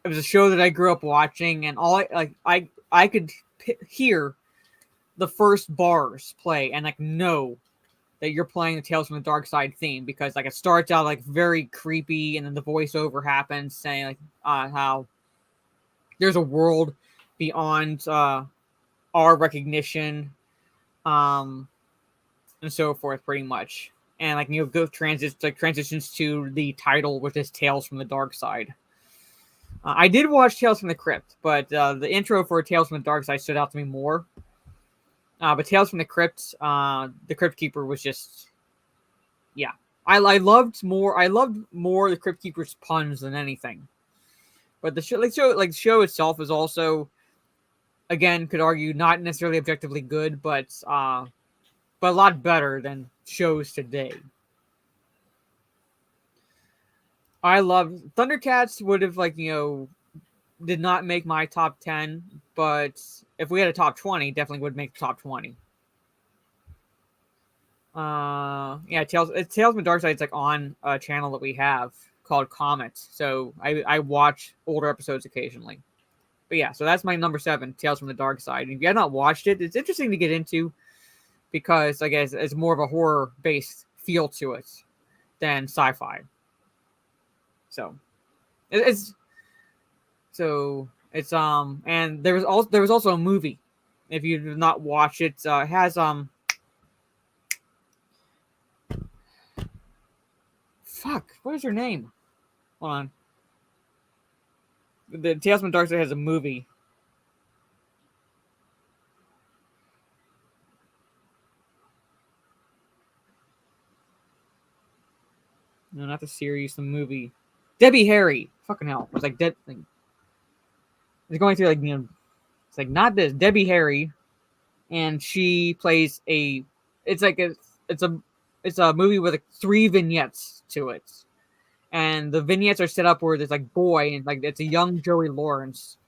it was a show that I grew up watching, and all I could hear the first bars play and like know that you're playing the Tales from the Dark Side theme, because like it starts out like very creepy, and then the voiceover happens saying like how there's a world beyond our recognition, and so forth, pretty much. And like go transitions to the title, which is Tales from the Dark Side. I did watch Tales from the Crypt, but the intro for Tales from the Dark Side stood out to me more. But Tales from the Crypt, the Crypt Keeper was just, yeah. I loved more the Crypt Keeper's puns than anything. But the show itself is also, again, could argue not necessarily objectively good, but a lot better than shows today. I love Thundercats. Would have did not make my top 10, but if we had a top 20, definitely would make the top 20. Tales from the Dark Side. It's like on a channel that we have called Comets, so I watch older episodes occasionally. But yeah, so that's my number 7, Tales from the Dark Side. And if you have not watched it, it's interesting to get into, because I guess it's more of a horror based feel to it than sci-fi. So it's and there was also a movie. If you did not watch it, it has what is her name? Hold on. The Tales from the Dark Side has a movie. No, not the series, the movie. Debbie Harry. Fucking hell. It was like dead thing. It's going through it's like not this. Debbie Harry, and she plays it's a movie with like 3 vignettes to it. And the vignettes are set up where there's like boy, and like it's a young Joey Lawrence,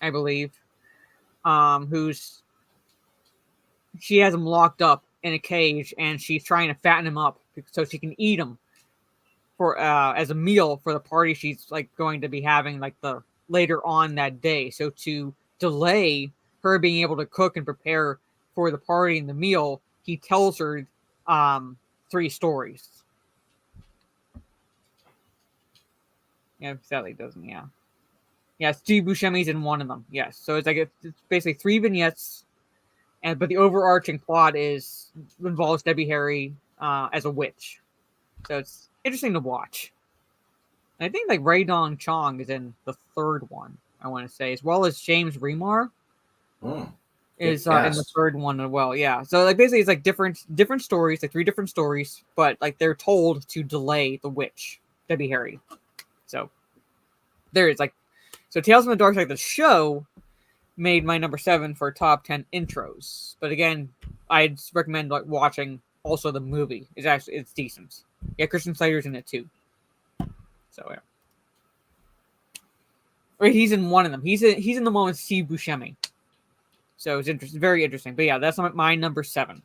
I believe. She has him locked up in a cage, and she's trying to fatten him up so she can eat him for as a meal for the party she's like going to be having like the later on that day. So to delay her being able to cook and prepare for the party and the meal, he tells her 3 stories. Yeah, sadly doesn't. Yeah. Steve Buscemi's in one of them. Yes, so it's basically 3 vignettes, but the overarching plot involves Debbie Harry as a witch. So it's interesting to watch. And I think like Ray Dong Chong is in the 3rd one, I want to say, as well as James Remar is in the 3rd one as well. Yeah, so like basically it's like different stories, like 3 different stories, but like they're told to delay the witch, Debbie Harry. So there is Tales from the Dark Side, the show, made my number 7 for top 10 intros. But again, I'd recommend like watching also the movie. It's decent. Yeah, Christian Slater's in it too. So yeah. Or he's in one of them. He's in the one with Steve Buscemi. So it's interesting, very interesting. But yeah, that's my number 7.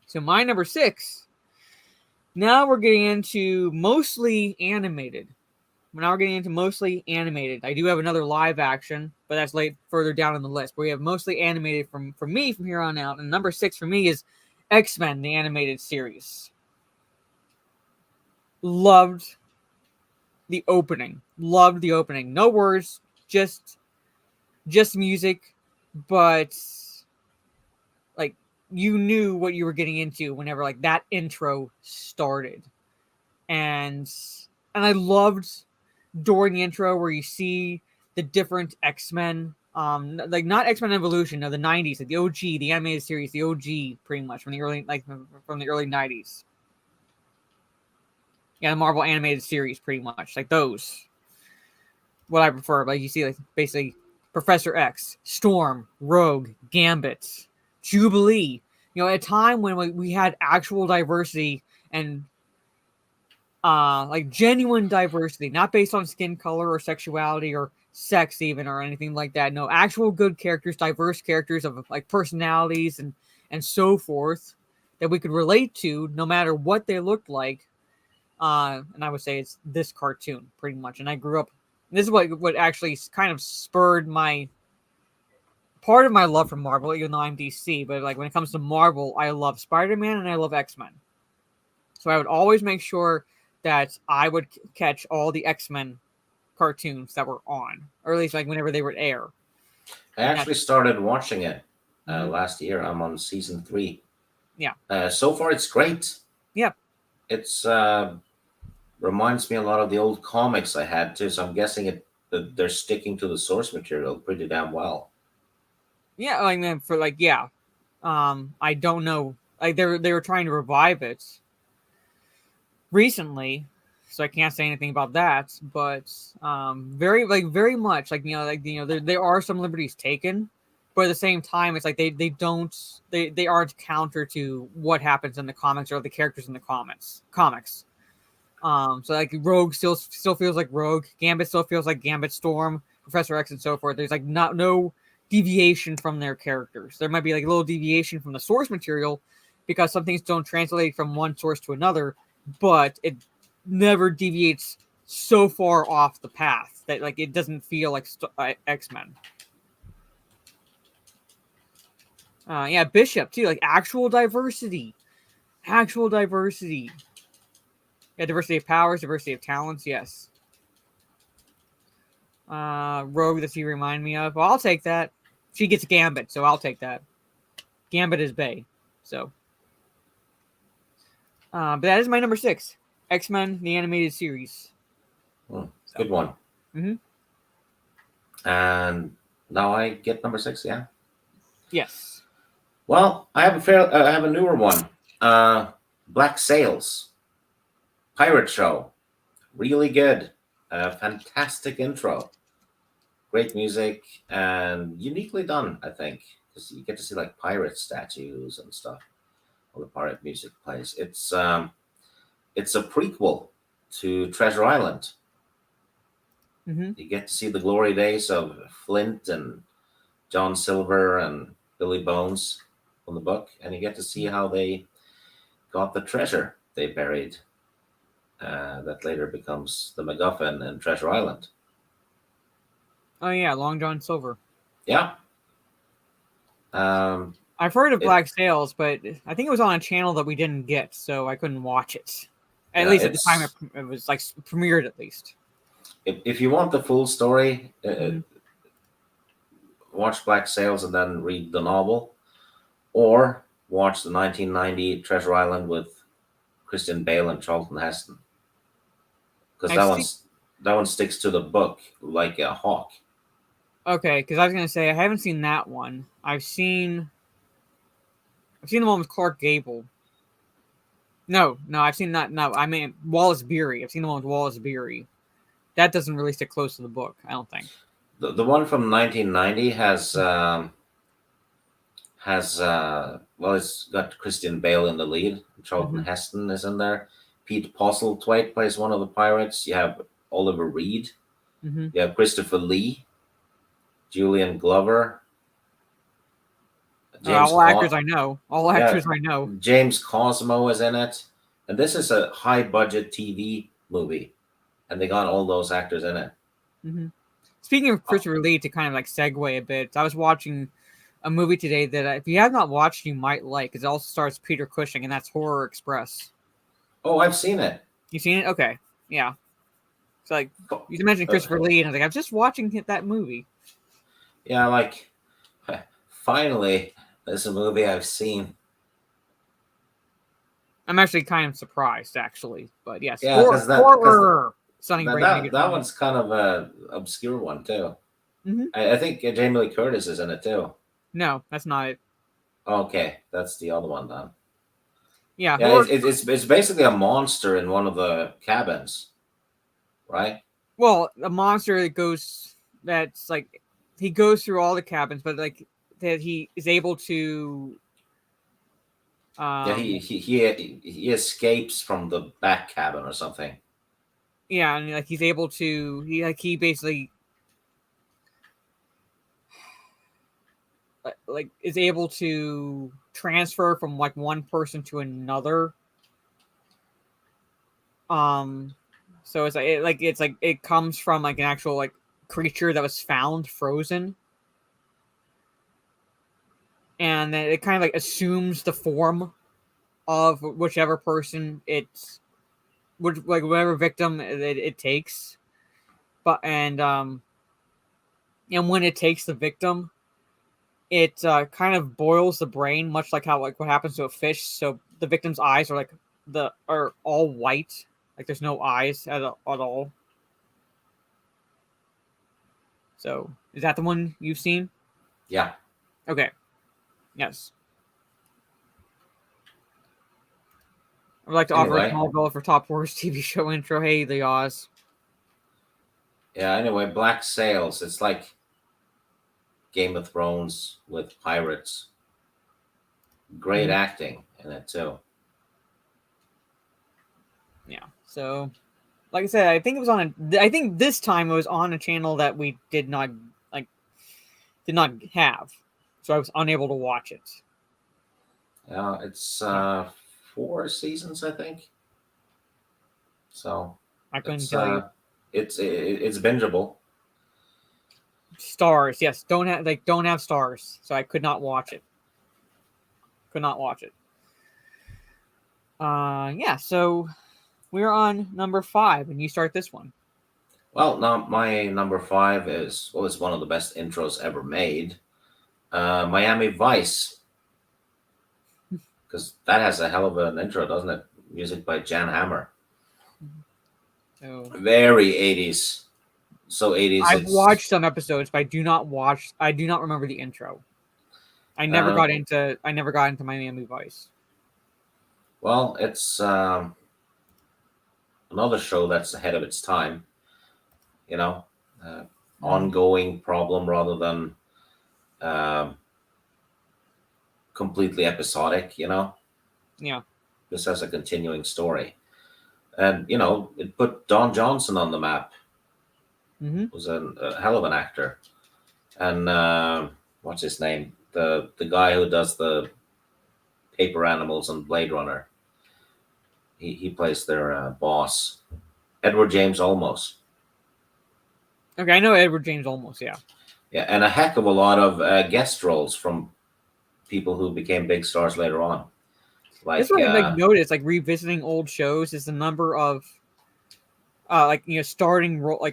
So my number 6. Now we're getting into mostly animated. I do have another live action, but that's further down on the list. But we have mostly animated from me from here on out. And number 6 for me is X-Men, the animated series. Loved the opening. No words, just music, but like you knew what you were getting into whenever like that intro started. And I loved during the intro where you see the different X-Men, like not X-Men Evolution, no, the 90s, like the OG, the animated series, the OG, pretty much from the early 90s. Yeah, the Marvel animated series, pretty much like those. What I prefer, like you see, like basically Professor X, Storm, Rogue, Gambit, Jubilee. You know, at a time when we had actual diversity and like genuine diversity, not based on skin color or sexuality or sex even or anything like that. No, actual good characters, diverse characters of like personalities and so forth that we could relate to no matter what they looked like. And I would say it's this cartoon pretty much. And I grew up. This is what actually kind of spurred my part of my love for Marvel, even though I'm DC, but like when it comes to Marvel, I love Spider-Man and I love X-Men. So I would always make sure that I would catch all the X-Men cartoons that were on, or at least like whenever they would air. I actually started watching it Mhm. last year. I'm on season 3. Yeah. So far, it's great. Yeah. It's reminds me a lot of the old comics I had too. So I'm guessing that they're sticking to the source material pretty damn well. Yeah, like man, for like yeah, I don't know. Like they were trying to revive it recently, so I can't say anything about that. But very much like there are some liberties taken, but at the same time, it's like they aren't counter to what happens in the comics or the characters in the comics. So like Rogue still feels like Rogue, Gambit still feels like Gambit, Storm, Professor X, and so forth. There's like no deviation from their characters. There might be like a little deviation from the source material because some things don't translate from one source to another, but it never deviates so far off the path that like it doesn't feel like X-Men. Yeah, Bishop too, like actual diversity. Yeah, diversity of powers, diversity of talents, yes. Rogue that you remind me of. Well, I'll take that. She gets Gambit, so I'll take that. Gambit is Bay, so. But that is my number 6. X-Men, the animated series. Good one. And now I get number 6, yeah? Yes. Well, I have a newer one. Black Sails. Pirate Show. Really good. Fantastic intro. Great music and uniquely done, I think, because you get to see like pirate statues and stuff while the pirate music plays. It's a prequel to Treasure Island. You get to see the glory days of Flint and John Silver and Billy Bones from the book, and you get to see how they got the treasure they buried that later becomes the MacGuffin in Treasure Island. Oh yeah, Long John Silver. Yeah. I've heard of Black Sails, but I think it was on a channel that we didn't get, so I couldn't watch it. At least at the time it was like premiered, at least. If you want the full story, watch Black Sails and then read the novel, or watch the 1990 Treasure Island with Christian Bale and Charlton Heston, because that one sticks to the book like a hawk. Okay, because I was gonna say I haven't seen that one. I've seen the one with Clark Gable. No, I've seen that. No, I mean Wallace Beery. I've seen the one with Wallace Beery. That doesn't really stick close to the book, I don't think. The one from 1990 it's got Christian Bale in the lead. Charlton Heston is in there. Pete Postlethwaite plays one of the pirates. You have Oliver Reed. You have Christopher Lee, Julian Glover. All actors I know. James Cosmo is in it. And this is a high-budget TV movie. And they got all those actors in it. Speaking of Christopher Lee, to kind of like segue a bit, I was watching a movie today that if you have not watched, you might like, because it also stars Peter Cushing, and that's Horror Express. Oh, I've seen it. You've seen it? Okay. Yeah. It's like, you mentioned Christopher Lee, and I was like, I'm just watching that movie. Yeah, like, finally, there's a movie I've seen. I'm actually kind of surprised, actually. But yes, yeah, horror. That one's kind of a obscure one, too. I think Jamie Lee Curtis is in it, too. No, that's not it. Okay, that's the other one, then. Yeah, it's basically a monster in one of the cabins, right? Well, a monster that's like, he goes through all the cabins, but like that he is able to. He escapes from the back cabin or something. Yeah, and like he's able to he basically like is able to transfer from like one person to another. So it's like it comes from like an actual like creature that was found frozen. and then it kind of like assumes the form of whichever person it's, like whatever victim it takes. But and when it takes the victim, it kind of boils the brain, much like how like what happens to a fish. So the victim's eyes are all white, like there's no eyes at all. So is that the one you've seen? Yeah. Okay. Yes. I'd like to offer a small bill for top worst TV show intro. Hey, the Oz. Yeah. Anyway, Black Sails. It's like Game of Thrones with pirates. Great acting in it too. Yeah. So, like I said, I think it was on I think this time it was on a channel that we did not have, so I was unable to watch it. Yeah, it's 4 seasons, I think. So I couldn't tell you. It's bingeable. Stars, yes, don't have stars, so I could not watch it. Yeah. So we're on number 5, and you start this one. Well, now my number 5 is it's one of the best intros ever made. Miami Vice, because that has a hell of an intro, doesn't it? Music by Jan Hammer. So, very 80s. So 80s. I've watched some episodes, but I do not remember the intro. I never got into Miami Vice. Well, it's another show that's ahead of its time. You know, ongoing problem rather than completely episodic. You know. Yeah. This has a continuing story, and it put Don Johnson on the map. Mm-hmm. Was a hell of an actor, and what's his name? The guy who does the paper animals on Blade Runner. He plays their boss, Edward James Olmos. Okay, I know Edward James Olmos. Yeah. Yeah, and a heck of a lot of guest roles from people who became big stars later on. That's what I noticed. Like revisiting old shows is the number of, starting role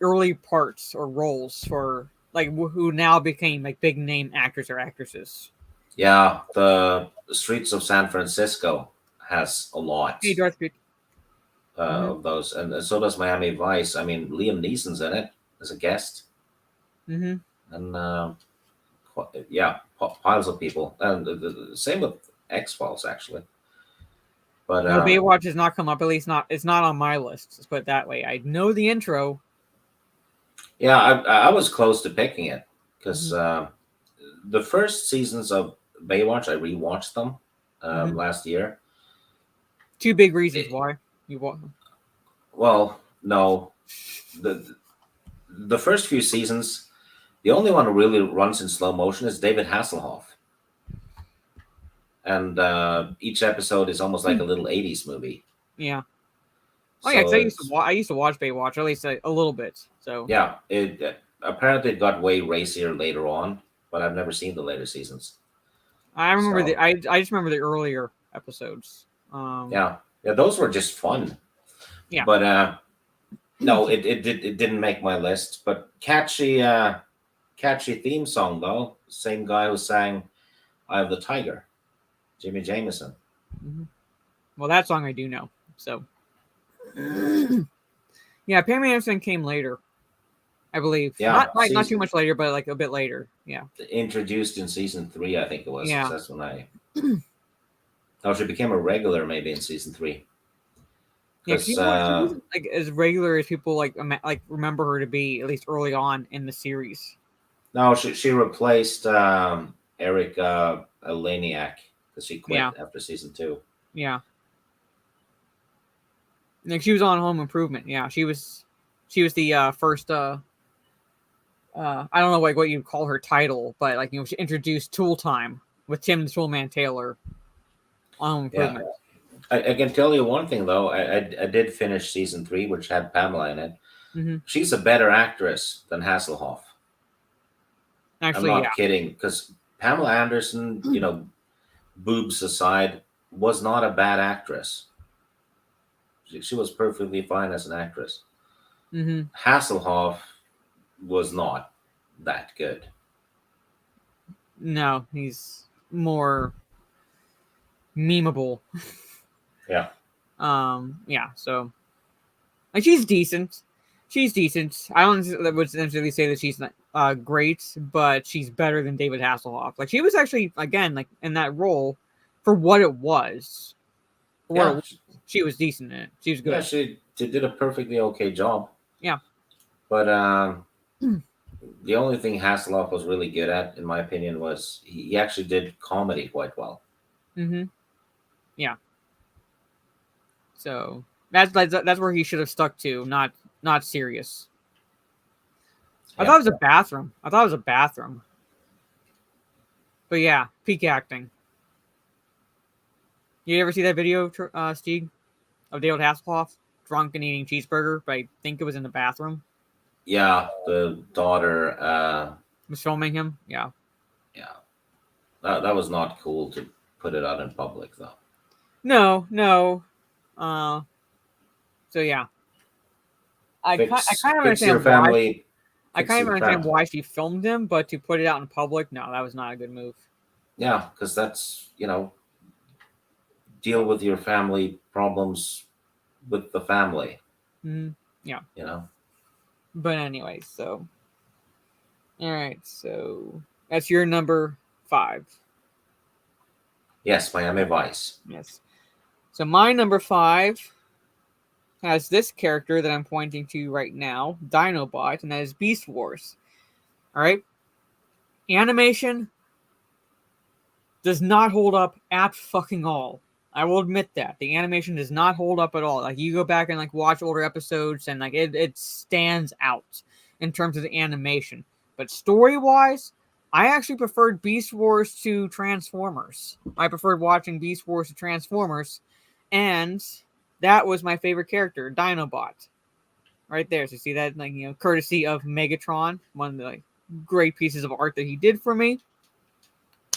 early parts or roles for who now became like big name actors or actresses. Yeah, the Streets of San Francisco has a lot. Hey, Darth Vader. Of those, and so does Miami Vice. I mean, Liam Neeson's in it as a guest. Mm-hmm. And piles of people, and the same with X-Files actually. But no, Baywatch has not come up. At least it's not on my list. Let's put it that way. I know the intro. Yeah, I was close to picking it because the first seasons of Baywatch, I rewatched them last year. 2 big reasons why you watch them. Well, no, the first few seasons, the only one who really runs in slow motion is David Hasselhoff. And each episode is almost like a little 80s movie. Yeah. Oh, yeah, because I used to watch Baywatch, at least a little bit. So yeah, apparently it got way racier later on, but I've never seen the later seasons. I remember I just remember the earlier episodes. Yeah, those were just fun. Yeah, but no, it didn't make my list. But catchy theme song though. Same guy who sang "Eye of the Tiger," Jimmy Jameson. Mm-hmm. Well, that song I do know. So yeah, Pam Anderson came later, I believe. Yeah, not too much later, but like a bit later. Yeah, introduced in season 3, I think it was. Yeah, that's when I. Oh, she became a regular maybe in season 3. Yeah, she wasn't like as regular as people like remember her to be, at least early on in the series. No, she replaced Eric Eleniak because she quit after season 2. Yeah, like she was on Home Improvement. Yeah, she was the first. I don't know what you call her title, but she introduced Tool Time with Tim the Toolman Taylor on Home Improvement. Yeah. I can tell you one thing though. I did finish season 3, which had Pamela in it. Mm-hmm. She's a better actress than Hasselhoff. Actually, I'm not kidding, because Pamela Anderson, boobs aside, was not a bad actress. She was perfectly fine as an actress. Mm-hmm. Hasselhoff was not that good. No, he's more memeable. Yeah. Yeah, so like she's decent. She's decent. I don't would necessarily say that she's not great, but she's better than David Hasselhoff. Like she was actually again like in that role for what it was. For what it Yeah. was, she was decent in it. She was Yeah, good. she did a perfectly okay job. Yeah. But the only thing Hasselhoff was really good at, in my opinion, was he actually did comedy quite well. Mm-hmm. Yeah. So that's where he should have stuck to, not serious. I thought it was a bathroom. But yeah, peak acting. You ever see that video, Stieg, of David Hasselhoff drunk and eating cheeseburger? But I think it was in the bathroom. Yeah, the daughter. Was filming him. Yeah. Yeah, that was not cool to put it out in public, though. No. So yeah, I kind of understand why. I kind of understand why she filmed him, but to put it out in public, no, that was not a good move. Yeah, because that's deal with your family problems with the family. Mm-hmm. Yeah. But anyway, so all right, so that's your number 5. Yes, Miami Vice. Yes. So my number 5 has this character that I'm pointing to right now, Dinobot, and that is Beast Wars. All right. Animation does not hold up at fucking all. I will admit that the animation does not hold up at all. Like you go back and like watch older episodes, and like it stands out in terms of the animation. But story wise, I actually preferred Beast Wars to Transformers. I preferred watching Beast Wars to Transformers, and that was my favorite character, Dinobot. Right there. So see that, like, courtesy of Megatron, one of the like great pieces of art that he did for me.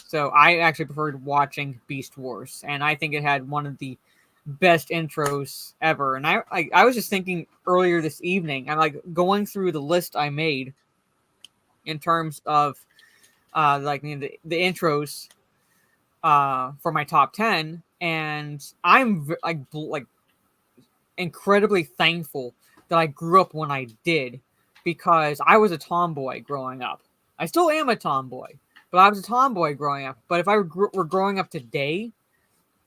So I actually preferred watching Beast Wars, and I think it had one of the best intros ever. And I was just thinking earlier this evening, I'm like going through the list I made in terms of like the intros for my top 10, and I'm like incredibly thankful that I grew up when I did, because I was a tomboy growing up. I still am a tomboy, but I was a tomboy growing up. But if I were growing up today,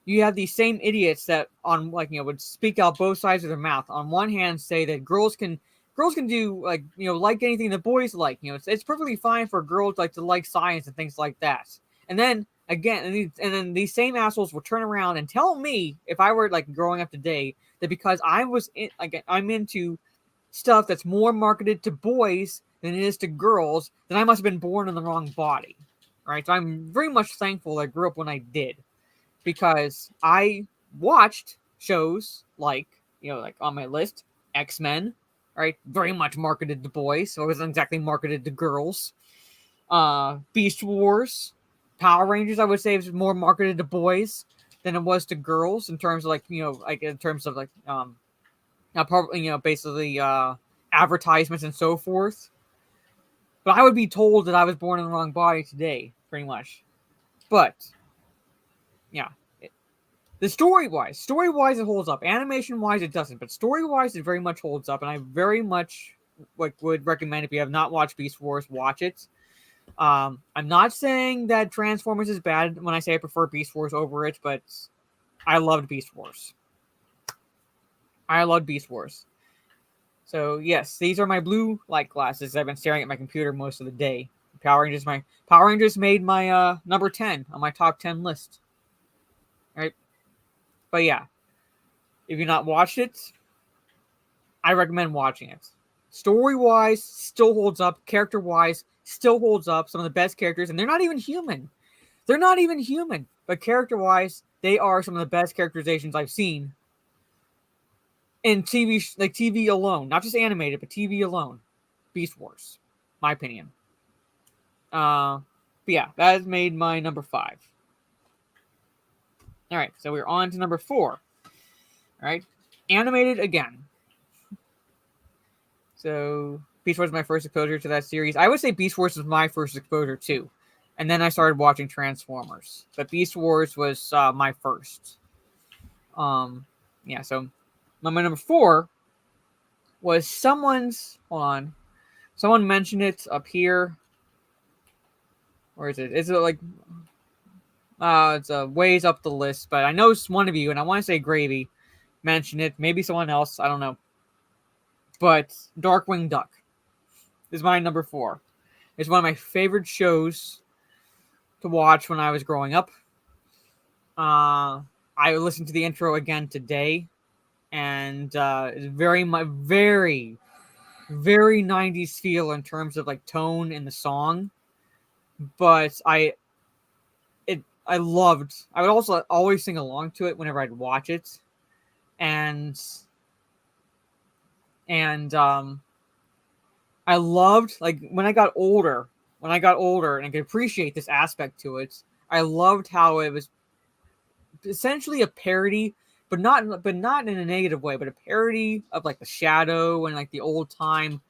you have these same idiots that would speak out both sides of their mouth. On one hand, say that girls can do like anything that boys like. It's perfectly fine for girls to like science and things like that. And then again, and then these same assholes will turn around and tell me, if I were like growing up today, that because I'm into stuff that's more marketed to boys than it is to girls, then I must have been born in the wrong body. Right? So I'm very much thankful I grew up when I did, because I watched shows like on my list, X-Men, right? Very much marketed to boys, so it wasn't exactly marketed to girls. Beast Wars, Power Rangers, I would say, was more marketed to boys than it was to girls in terms of basically advertisements and so forth. But I would be told that I was born in the wrong body today, pretty much. But yeah, the story-wise, it holds up. Animation-wise, it doesn't, but story-wise, it very much holds up, and I very much would recommend, if you have not watched Beast Wars, watch it. I'm not saying that Transformers is bad when I say I prefer Beast Wars over it, but I loved Beast Wars. So yes, these are my blue light glasses. I've been staring at my computer most of the day. Power Rangers made my number 10 on my top 10 list. Right? But yeah, if you've not watched it, I recommend watching it. Story-wise, still holds up. Character-wise, still holds up. Some of the best characters, and they're not even human. But character-wise, they are some of the best characterizations I've seen in TV alone. Not just animated, but TV alone. Beast Wars. My opinion. But yeah, that has made my number 5. All right, so we're on to number 4. All right, animated again. So Beast Wars was my first exposure to that series. I would say Beast Wars was my first exposure too, and then I started watching Transformers. But Beast Wars was my first. Yeah. So my number 4 was someone's. Hold on, someone mentioned it up here. Where is it? Is it like? It's a ways up the list, but I know it's one of you, and I want to say Gravy mentioned it. Maybe someone else. I don't know. But Darkwing Duck is my number 4. It's one of my favorite shows to watch when I was growing up. I listened to the intro again today, and it's very, very 90s feel in terms of like tone in the song. But I would also always sing along to it whenever I'd watch it, and I loved, like, when I got older and I could appreciate this aspect to it, I loved how it was essentially a parody, but not in a negative way, but a parody of like the Shadow and like the old time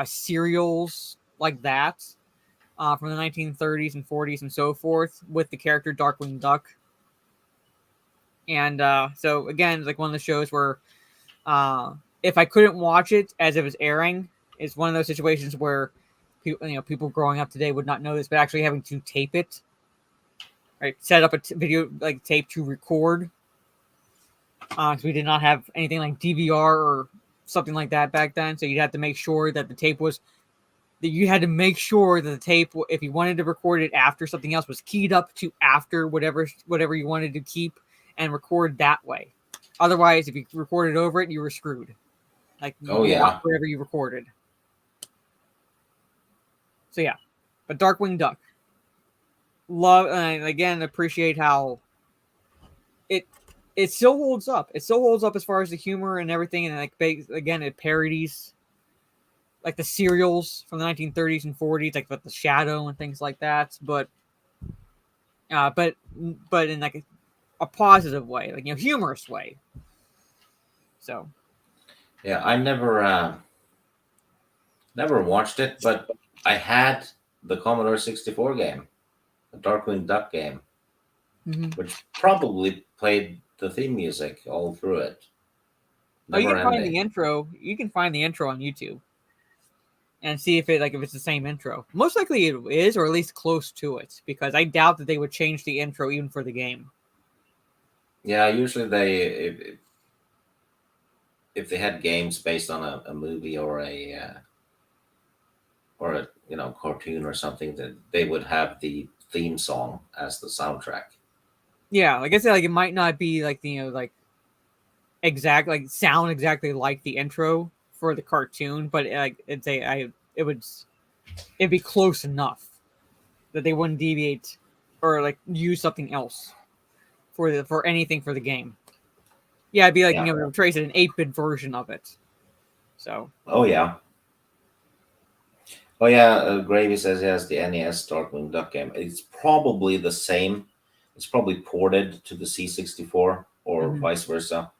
serials like that from the 1930s and 40s and so forth, with the character Darkwing Duck. And so again, it's like one of the shows where if I couldn't watch it as it was airing, it's one of those situations where people growing up today would not know this, but actually having to tape it, right? Set up a video like tape to record. Because we did not have anything like DVR or something like that back then, so you'd have to make sure that the tape was. That you had to make sure that the tape, if you wanted to record it after something else, was keyed up to after whatever you wanted to keep and record that way. Otherwise, if you recorded over it, you were screwed. Like, wherever you recorded. So yeah, but Darkwing Duck, love, and again appreciate how it still holds up. It still holds up as far as the humor and everything, and like again it parodies like the serials from the 1930s and 40s, like with the Shadow and things like that. But in like a positive way, like humorous way. So Yeah, I never watched it, but I had the Commodore 64 game, the Darkwing Duck game, which probably played the theme music all through it. You can find the intro. You can find the intro on YouTube and see if it's the same intro. Most likely it is, or at least close to it, because I doubt that they would change the intro even for the game. Yeah, usually if they had games based on a movie or a cartoon or something, that they would have the theme song as the soundtrack. Yeah, like I said, like it might not be like sound exactly like the intro for the cartoon, but it'd be close enough that they wouldn't deviate or like use something else for anything for the game. Yeah, it'd be like trace an 8-bit version of it. So. Oh yeah. Oh yeah. Gravy says he has the NES Darkwing Duck game. It's probably the same. It's probably ported to the C64 or vice versa.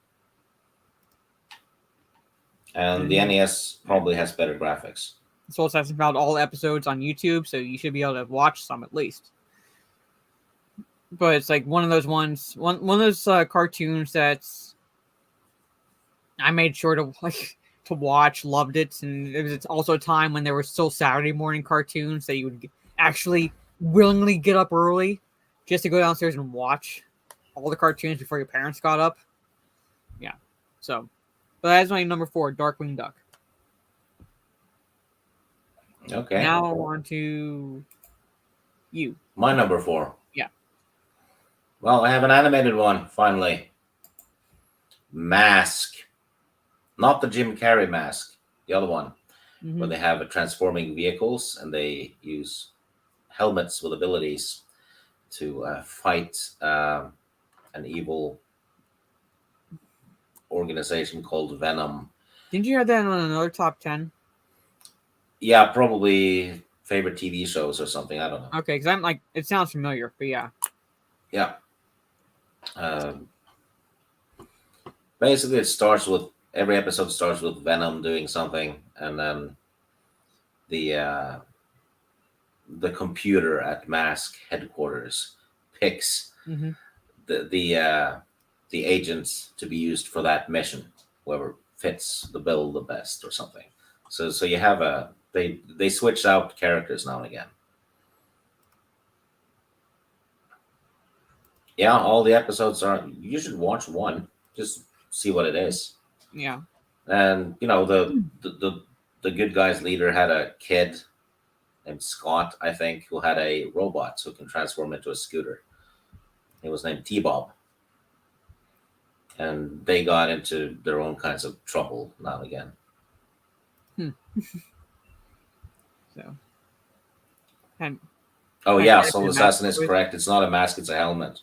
And the NES probably has better graphics. So it's has about all episodes on YouTube, so you should be able to watch some at least. But it's like one of those ones, one of those cartoons that's I made sure to watch, loved it, and it's also a time when there were still Saturday morning cartoons that you would actually willingly get up early just to go downstairs and watch all the cartoons before your parents got up. Yeah, so. But that's my number 4, Darkwing Duck. Okay. Now on to you. My number 4. Yeah. Well, I have an animated one, finally. Mask. Not the Jim Carrey mask, the other one, where they have transforming vehicles and they use helmets with abilities to fight an evil organization called Venom. Didn't you have that on another top 10? Yeah, probably favorite TV shows or something. I don't know. Okay, because I'm like, it sounds familiar, but yeah. Yeah. Basically, it starts with every episode starts with Venom doing something, and then the computer at Mask headquarters picks Mm-hmm. the agents to be used for that mission, whoever fits the bill the best or something. So you have they switch out characters now and again. Yeah, all the episodes are. You should watch one, just see what it is. Yeah. And the good guy's leader had a kid named Scott, I think, who had a robot who can transform into a scooter. He was named T-Bob. And they got into their own kinds of trouble now and again. So. And Oh I yeah, tried Soul to Assassin match is with- correct. It's not a mask, it's a helmet.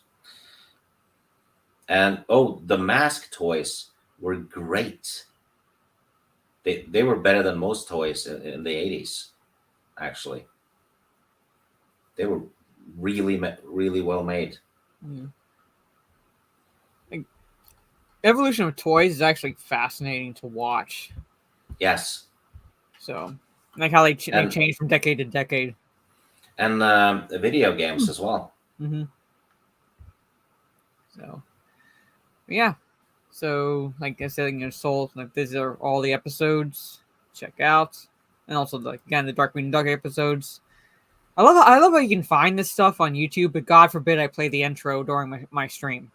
And the mask toys were great. They were better than most toys in the 80s, actually. They were really well made. Mm. Like, evolution of toys is actually fascinating to watch. Yes. So, like how they And- change from decade to decade. And the video games as well. Mm-hmm. So, yeah. So, like I said, Soul, like these are all the episodes. Check out, and also the Darkwing Duck episodes. I love how you can find this stuff on YouTube, but God forbid I play the intro during my stream.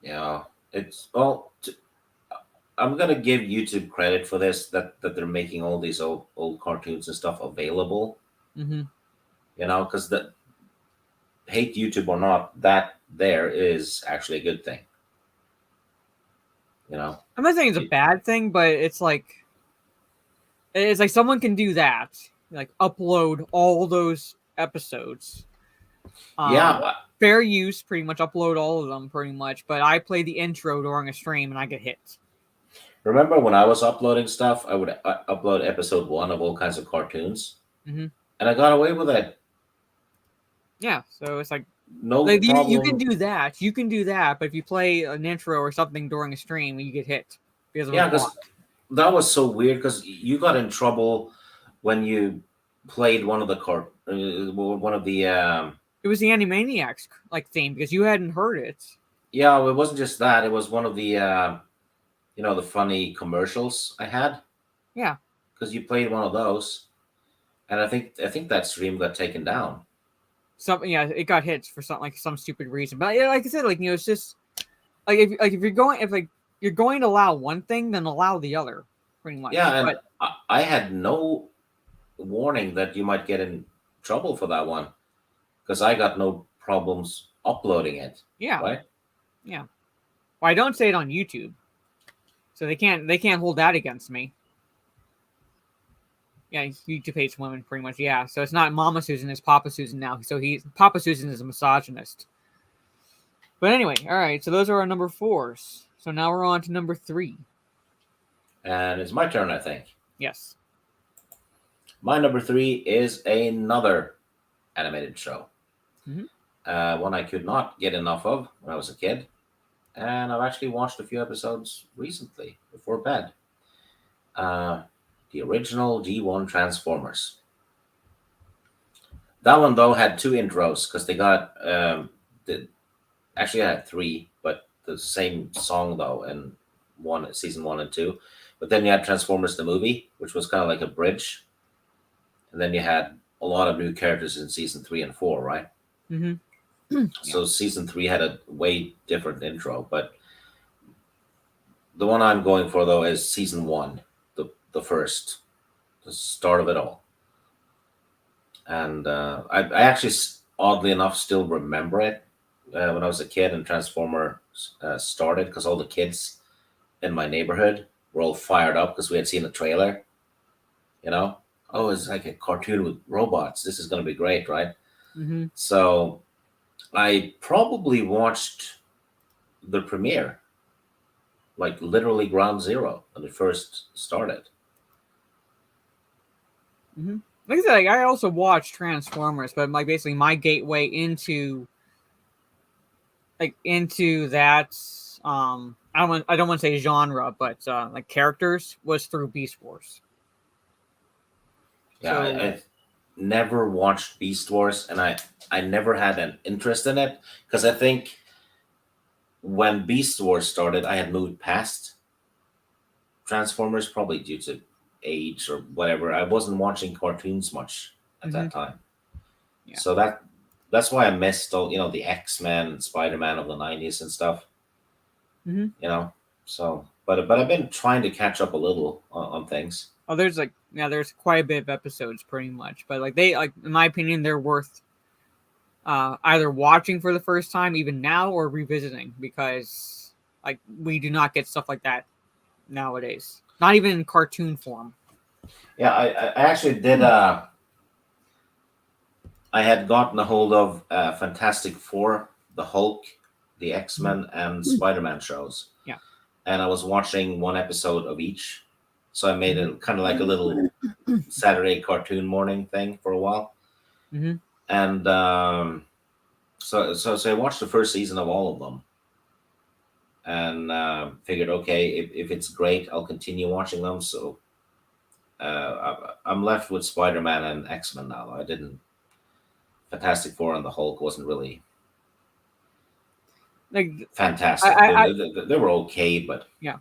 Yeah, it's I'm gonna give YouTube credit for this that they're making all these old cartoons and stuff available. Mm-hmm. You know, because the hate YouTube or not, that there is actually a good thing. You know, I'm not saying it's a bad thing, but it's like someone can do that, like upload all those episodes. yeah, Fair use, pretty much upload all of them, pretty much. But I play the intro during a stream and I get hit. remember when I was uploading stuff, I would upload episode 1 of all kinds of cartoons, Mhm. and I got away with it. Yeah, so it's like No you problem. can do that. You can do that, but if you play an intro or something during a stream, you get hit because of Yeah, a because bot. that was so weird. Because you got in trouble when you played one of the one of the It was the Animaniacs like theme because you hadn't heard it. yeah. It wasn't just that. It was one of the the funny commercials I had. Yeah. Because you played one of those, and I think that stream got taken down. Something, yeah, it got hits for some stupid reason. But yeah, like I said, it's just if you're going to allow one thing, then allow the other, pretty much. Yeah, and but I had no warning that you might get in trouble for that one, because I got no problems uploading it. yeah, Right? yeah. Well, I don't say it on YouTube, so they can't hold that against me. Yeah, YouTube hates women, pretty much. Yeah, so it's not Mama Susan, it's Papa Susan now. So Papa Susan is a misogynist. But anyway, all right. So those are our number 4s. So now we're on to number 3. And it's my turn, I think. Yes. My number 3 is another animated show. Mhm. One I could not get enough of when I was a kid. And I've actually watched a few episodes recently before bed. The original G1 Transformers. That one, though, had 2 intros because they got, actually I had 3, but the same song, though, in season 1 and 2. But then you had Transformers the movie, which was kind of like a bridge. And then you had a lot of new characters in season 3 and 4, right? Mm-hmm. So season 3 had a way different intro, but the one I'm going for, though, is season 1, the first, the start of it all. And I actually, oddly enough, still remember it when I was a kid and Transformers started, because all the kids in my neighborhood were all fired up because we had seen a trailer. Oh, it's like a cartoon with robots. This is going to be great, right? Mm-hmm. So I probably watched the premiere, like literally ground zero when it first started. Mm-hmm. like I said, like, I also watch Transformers, but like basically my gateway into that I don't want to say genre, but like characters was through Beast Wars. Yeah, I never watched Beast Wars, and I never had an interest in it because I think when Beast Wars started, I had moved past Transformers, probably due to age or whatever. I wasn't watching cartoons much at that time. Yeah. So that's why I missed all, the X-Men and Spider-Man of the 90s and stuff. Mm-hmm. So but I've been trying to catch up a little on things. Oh, there's quite a bit of episodes, pretty much, but like they, like, in my opinion, they're worth either watching for the first time, even now, or revisiting, because like we do not get stuff like that nowadays. Not even in cartoon form. Yeah, I actually did. I had gotten a hold of Fantastic Four, the Hulk, the X-Men, and Spider-Man shows. Yeah. And I was watching one episode of each. So I made it kind of like a little Saturday cartoon morning thing for a while. Mm-hmm. And so I watched the first season of all of them. And figured, okay, if it's great, I'll continue watching them. So I'm left with Spider-Man and X-Men now. I didn't. Fantastic Four and the Hulk wasn't really like fantastic. They were okay, but yeah.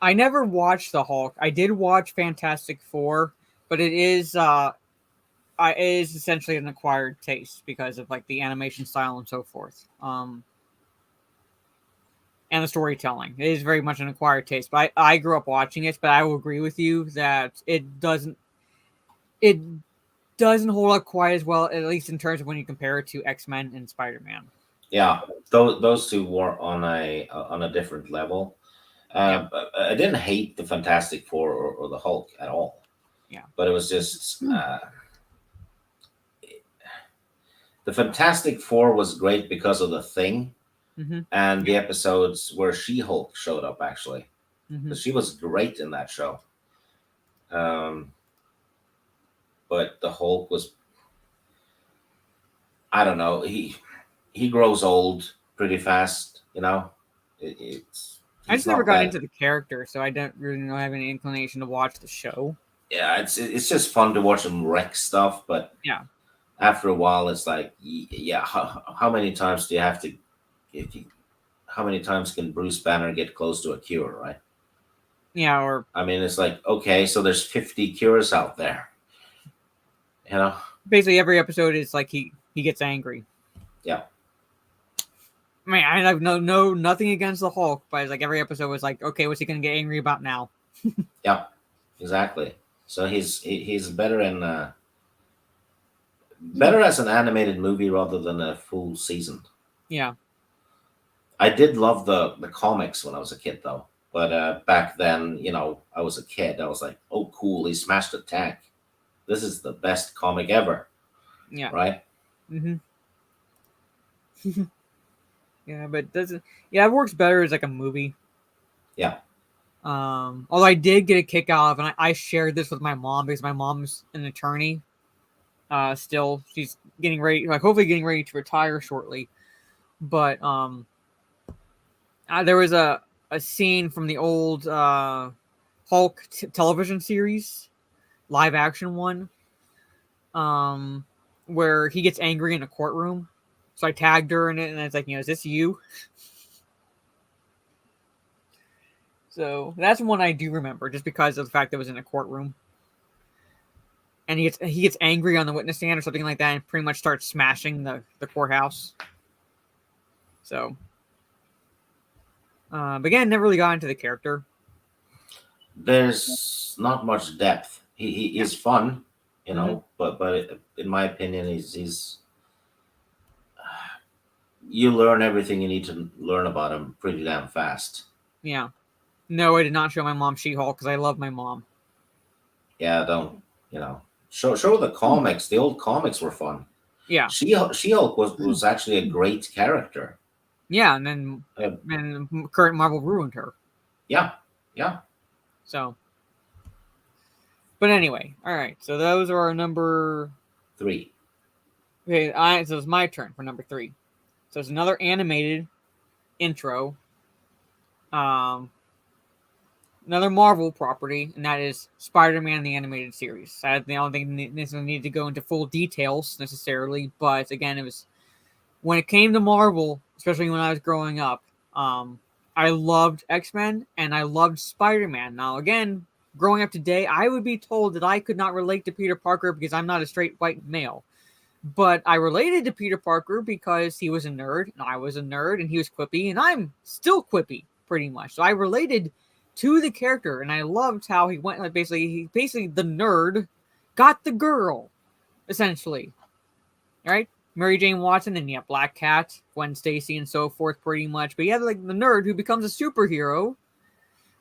I never watched the Hulk. I did watch Fantastic Four, but it is essentially an acquired taste because of like the animation style and so forth. And the storytelling. It is very much an acquired taste. But I grew up watching it, but I will agree with you that it doesn't hold up quite as well, at least in terms of when you compare it to X-Men and Spider-Man. Yeah, those two were on a different level. I didn't hate the Fantastic Four or the Hulk at all. Yeah. But it was just the Fantastic Four was great because of the Thing, and the episodes where She-Hulk showed up, actually. She was great in that show. But the Hulk was, I don't know, he grows old pretty fast, I just never got into the character, so I don't really have any inclination to watch the show. Yeah, it's just fun to watch him wreck stuff, but yeah, after a while, it's like, yeah, how many times do you have to? How many times can Bruce Banner get close to a cure, right? Yeah, or I mean, it's like, okay, so there's 50 cures out there, Basically, every episode is like he gets angry. Yeah. I mean, I have nothing against the Hulk, but it's like every episode was like, okay, what's he gonna get angry about now? Yeah, exactly. So he's better in better as an animated movie rather than a full season. Yeah. I did love the comics when I was a kid, though. But back then, I was a kid. I was like, oh, cool, he smashed a tank. This is the best comic ever. Yeah. Right? Mm-hmm. Yeah, but it works better as like a movie. Yeah. Although I did get a kick out of, and I shared this with my mom because my mom's an attorney. Still, she's getting ready, hopefully getting ready to retire shortly. But there was a scene from the old Hulk television series, live action one, where he gets angry in a courtroom. So I tagged her in it, and it's like, is this you? So that's one I do remember, just because of the fact that it was in a courtroom, and he gets angry on the witness stand or something like that, and pretty much starts smashing the courthouse. So, but again, never really got into the character. There's not much depth. He is fun, but in my opinion, he's you learn everything you need to learn about him pretty damn fast. Yeah. No, I did not show my mom She-Hulk because I love my mom. Yeah, don't, show the comics. The old comics were fun. Yeah. She-Hulk was actually a great character. Yeah, and then and current Marvel ruined her. Yeah. So, But anyway, all right. So those are our number 3. Okay, so it's my turn for number 3. So it's another animated intro. Another Marvel property, and that is Spider-Man the Animated Series. I don't think I need to go into full details necessarily, but again, it was when it came to Marvel, especially when I was growing up. I loved X-Men and I loved Spider-Man. Now, again, growing up today, I would be told that I could not relate to Peter Parker because I'm not a straight white male. But I related to Peter Parker because he was a nerd, and I was a nerd, and he was quippy, and I'm still quippy, pretty much. So I related to the character, and I loved how he went, like, basically the nerd got the girl, essentially. Right? Mary Jane Watson, and yeah, Black Cat, Gwen Stacy, and so forth, pretty much. But you have, like, the nerd who becomes a superhero.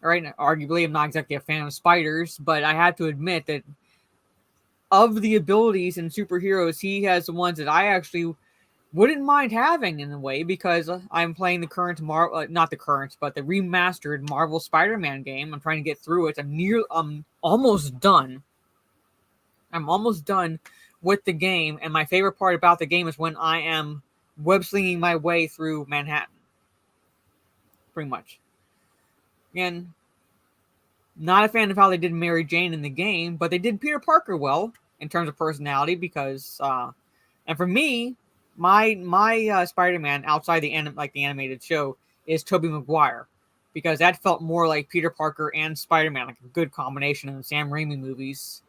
All right, arguably, I'm not exactly a fan of spiders, but I have to admit that of the abilities and superheroes, he has the ones that I actually wouldn't mind having in a way, because I'm playing the current not the current, but the remastered Marvel Spider-Man game. I'm trying to get through it. I'm almost done. I'm almost done with the game, and my favorite part about the game is when I am web slinging my way through Manhattan. Pretty much. Again, not a fan of how they did Mary Jane in the game, but they did Peter Parker well in terms of personality, because and for me, my Spider-Man outside the animated show is Tobey Maguire, because that felt more like Peter Parker and Spider-Man, like a good combination in the Sam Raimi movies.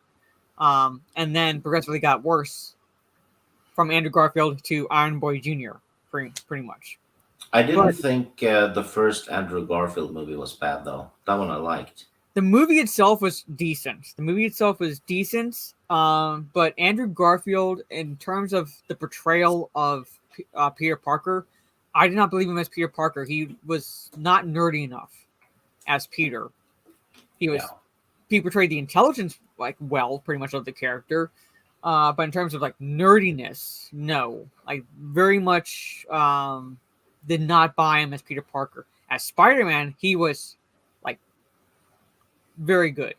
And then progressively got worse from Andrew Garfield to Iron Boy Jr. pretty much. I didn't think the first Andrew Garfield movie was bad, though. That one I liked. The movie itself was decent. But Andrew Garfield, in terms of the portrayal of Peter Parker, I did not believe him as Peter Parker. He was not nerdy enough as Peter. He portrayed the intelligence pretty much of the character. But in terms of nerdiness, no. Very much did not buy him as Peter Parker. As Spider-Man, he was very good.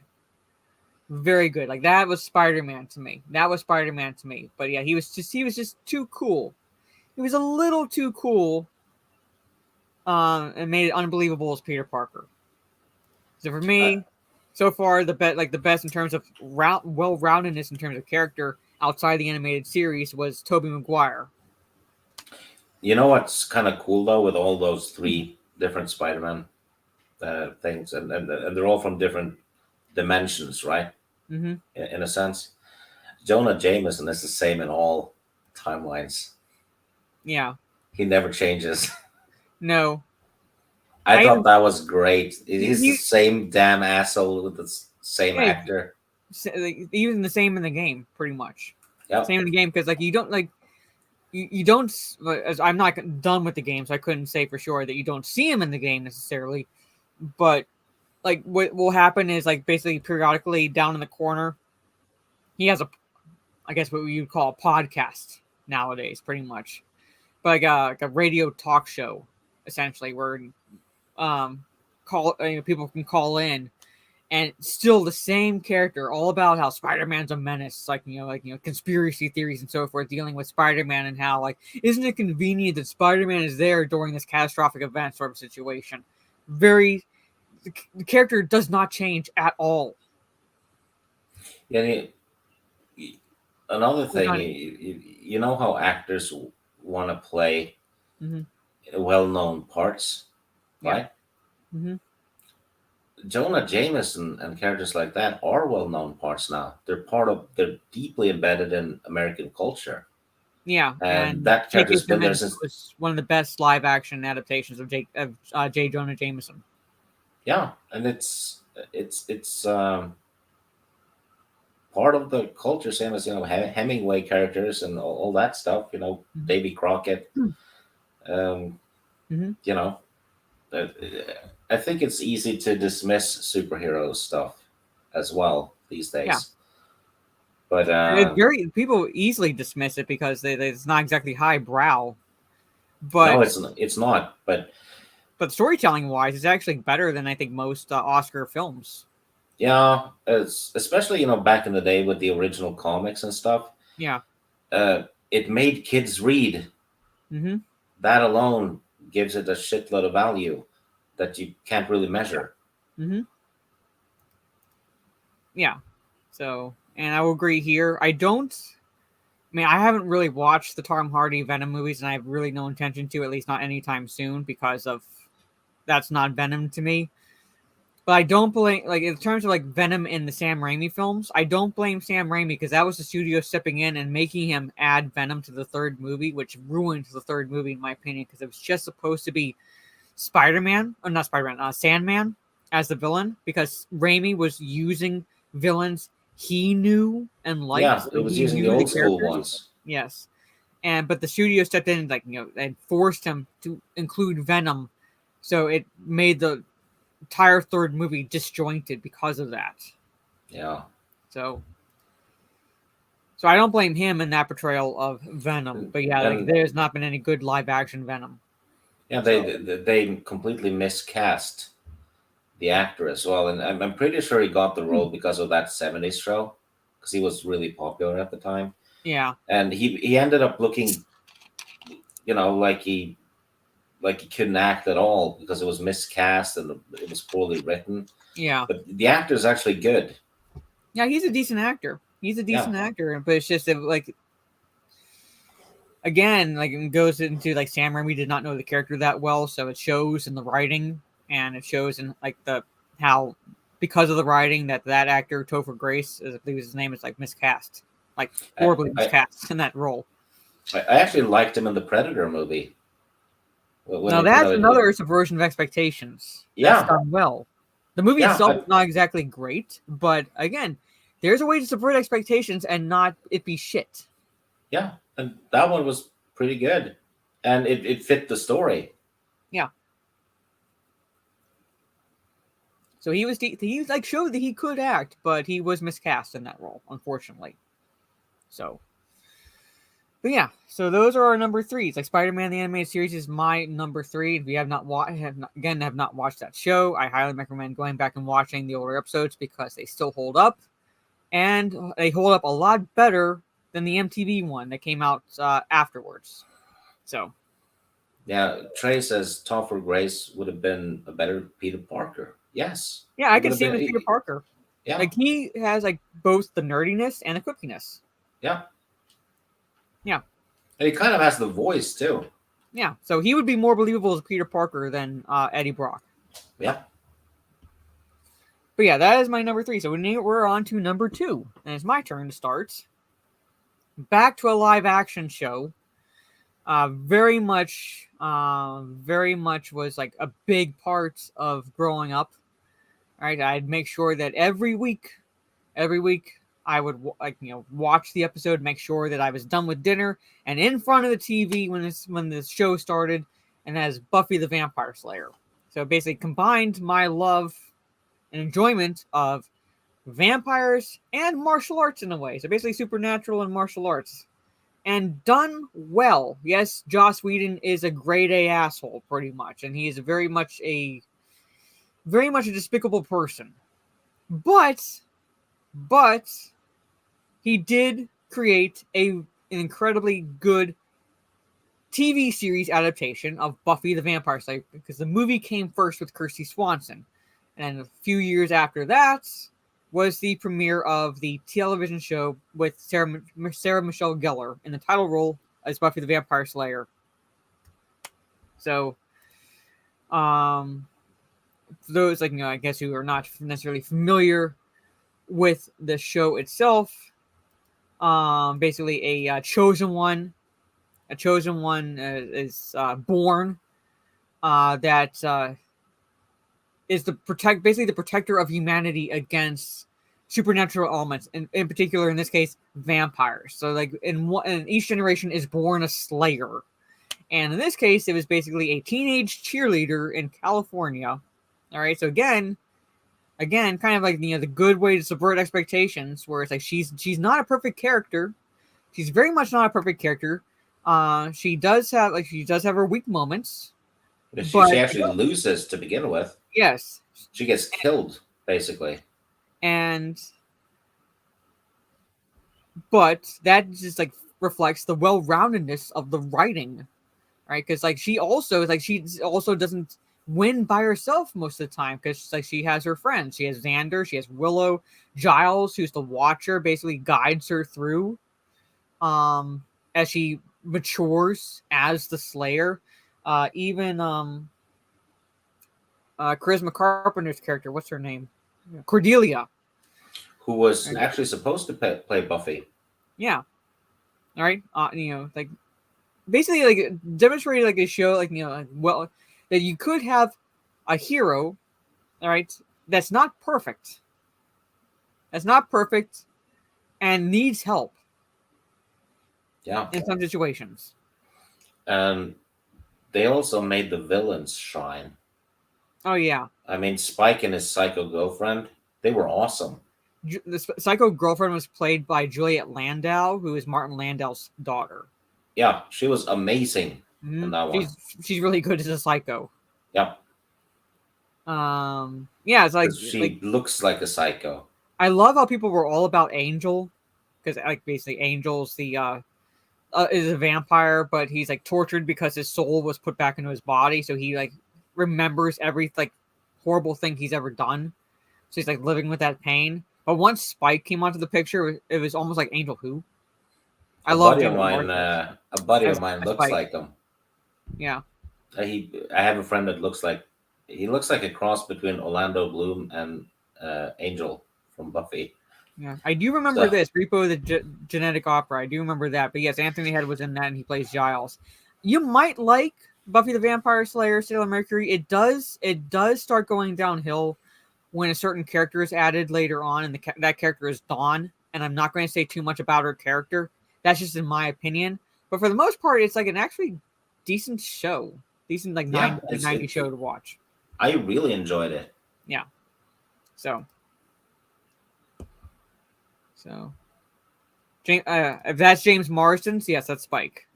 Very good. That was Spider-Man to me. But yeah, he was just too cool. He was a little too cool. And made it unbelievable as Peter Parker. So for me, so far the best in terms of well-roundedness in terms of character outside the animated series was Tobey Maguire. You know what's kind of cool though, with all those 3 different Spider-Man things, and they're all from different dimensions, right? Mm-hmm. In a sense, Jonah Jameson is the same in all timelines. Yeah, he never changes. No, I thought that was great. He's the same damn asshole with the same actor. Even the same in the game, pretty much. Yep. Same in the game, because you don't you don't. As I'm not done with the game, so I couldn't say for sure that you don't see him in the game necessarily. But what will happen is basically periodically down in the corner, he has I guess what you'd call a podcast nowadays, pretty much, but like a radio talk show, essentially, where people can call in, and still the same character, all about how Spider-Man's a menace, conspiracy theories and so forth, dealing with Spider-Man, and how isn't it convenient that Spider-Man is there during this catastrophic event sort of situation. The character does not change at all. Yeah. Another thing, you know how actors want to play well-known parts, right? Mm-hmm. Jonah Jameson and characters like that are well-known parts now. They're deeply embedded in American culture. Yeah, and that character's been there since. Was one of the best live-action adaptations of J. Jonah Jameson. Yeah, and it's part of the culture, same as Hemingway characters and all that stuff. Davy Crockett. I think it's easy to dismiss superhero stuff as well these days. Yeah. But people easily dismiss it because it's not exactly highbrow. But no, it's not. But storytelling wise, it's actually better than I think most Oscar films. Yeah, it's especially back in the day with the original comics and stuff. Yeah. It made kids read. Mm-hmm. That alone gives it a shitload of value that you can't really measure. Mm-hmm. Yeah. So, and I will agree here. I haven't really watched the Tom Hardy Venom movies, and I have really no intention to, at least not anytime soon, because of that's not Venom to me. But I don't blame, like, in terms of like Venom in the Sam Raimi films, I don't blame Sam Raimi because that was the studio stepping in and making him add Venom to the third movie, which ruined the third movie in my opinion, because it was just supposed to be Spider-Man, or not Spider-Man, Sandman as the villain, because Raimi was using villains he knew and liked. Yeah, it was He using the knew old school characters. ones. Yes. But the studio stepped in, like, and forced him to include Venom. So it made the entire third movie disjointed because of that. Yeah. So I don't blame him in that portrayal of Venom. But yeah, like, there's not been any good live action Venom. Yeah, they completely miscast the actor as well, and I'm pretty sure he got the role because of that '70s show, because he was really popular at the time. Yeah. And he ended up looking, like he couldn't act at all because it was miscast and it was poorly written. Yeah. But the actor is actually good. Yeah, he's a decent actor. But it's just that, like, again, like, it goes into like Sam Raimi did not know the character that well, so it shows in the writing, and it shows in like how because of the writing that actor Topher Grace, I believe his name, is like miscast, like horribly miscast in that role. I actually liked him in the Predator movie. Now that's another subversion of expectations. Yeah, that's done well. The movie itself is not exactly great, but again, there's a way to subvert expectations and not it be shit. Yeah, and that one was pretty good, and it fit the story. Yeah. So he like showed that he could act, but he was miscast in that role, unfortunately. So. But yeah, so those are our number threes. Like Spider-Man the Animated Series is my number 3. If you have not watched that show, I highly recommend going back and watching the older episodes because they still hold up, and they hold up a lot better than the MTV one that came out afterwards. So, yeah, Trey says Topher Grace would have been a better Peter Parker. Yes. Yeah, I can see him as Peter Parker. Yeah, like he has like both the nerdiness and the quirkiness. Yeah. Yeah. And he kind of has the voice too. Yeah. So he would be more believable as Peter Parker than Eddie Brock. Yeah. But yeah, that is my number 3. So we're on to number 2. And it's my turn to start. Back to a live action show. Very much was like a big part of growing up. All right. I'd make sure that every week I would watch the episode, make sure that I was done with dinner and in front of the TV when the show started, and that is Buffy the Vampire Slayer. So it basically combined my love and enjoyment of vampires and martial arts in a way. So basically supernatural and martial arts. And done well. Yes, Joss Whedon is a grade A asshole, pretty much, and he is very much a despicable person. But he did create an incredibly good TV series adaptation of Buffy the Vampire Slayer, because the movie came first with Kirsty Swanson. And a few years after that was the premiere of the television show with Sarah Michelle Gellar in the title role as Buffy the Vampire Slayer. So, for those I guess who are not necessarily familiar with the show itself, basically a chosen one is born that is the protector of humanity against supernatural elements, in particular in this case vampires. So like in each generation is born a slayer, and in this case it was basically a teenage cheerleader in California. All right, so again, kind of like the good way to subvert expectations, where it's like she's not a perfect character. She's very much not a perfect character. She does have her weak moments. But she actually loses to begin with. Yes. She gets killed, basically. and but that just like reflects the well-roundedness of the writing, right? Because like she also doesn't win by herself most of the time, because like she has her friends. She has Xander, she has Willow, Giles, who's the Watcher, basically guides her through as she matures as the Slayer. Even Charisma Carpenter's character, what's her name? Cordelia. Who was actually supposed to play Buffy. Yeah. All right. Like basically like demonstrated like a show, like, well, that you could have a hero, all right, that's not perfect. And needs help. Yeah. In some situations. And they also made the villains shine. Oh yeah. I mean, Spike and his psycho girlfriend, they were awesome. The psycho girlfriend was played by Juliet Landau, who is Martin Landau's daughter. Yeah, she was amazing in that one. She's really good as a psycho. Yep. Yeah, it's like she looks like a psycho. I love how people were all about Angel, because like basically Angel's the is a vampire, but he's like tortured because his soul was put back into his body, so he like remembers every like horrible thing he's ever done. So he's like living with that pain. But once Spike came onto the picture, it was almost like Angel Who. A buddy of mine looks Spike. like him. Yeah. I have a friend that looks like a cross between Orlando Bloom and Angel from Buffy. Yeah, I do remember this Repo the Genetic Opera. I do remember that. But yes, Anthony Head was in that, and he plays Giles. You might like Buffy the Vampire Slayer, Sailor Mercury. It does start going downhill when a certain character is added later on, and that character is Dawn. And I'm not going to say too much about her character. That's just in my opinion. But for the most part, it's like an actually decent show. Decent, like 90 show to watch. I really enjoyed it. Yeah. So if that's James Marsden's, yes, that's Spike.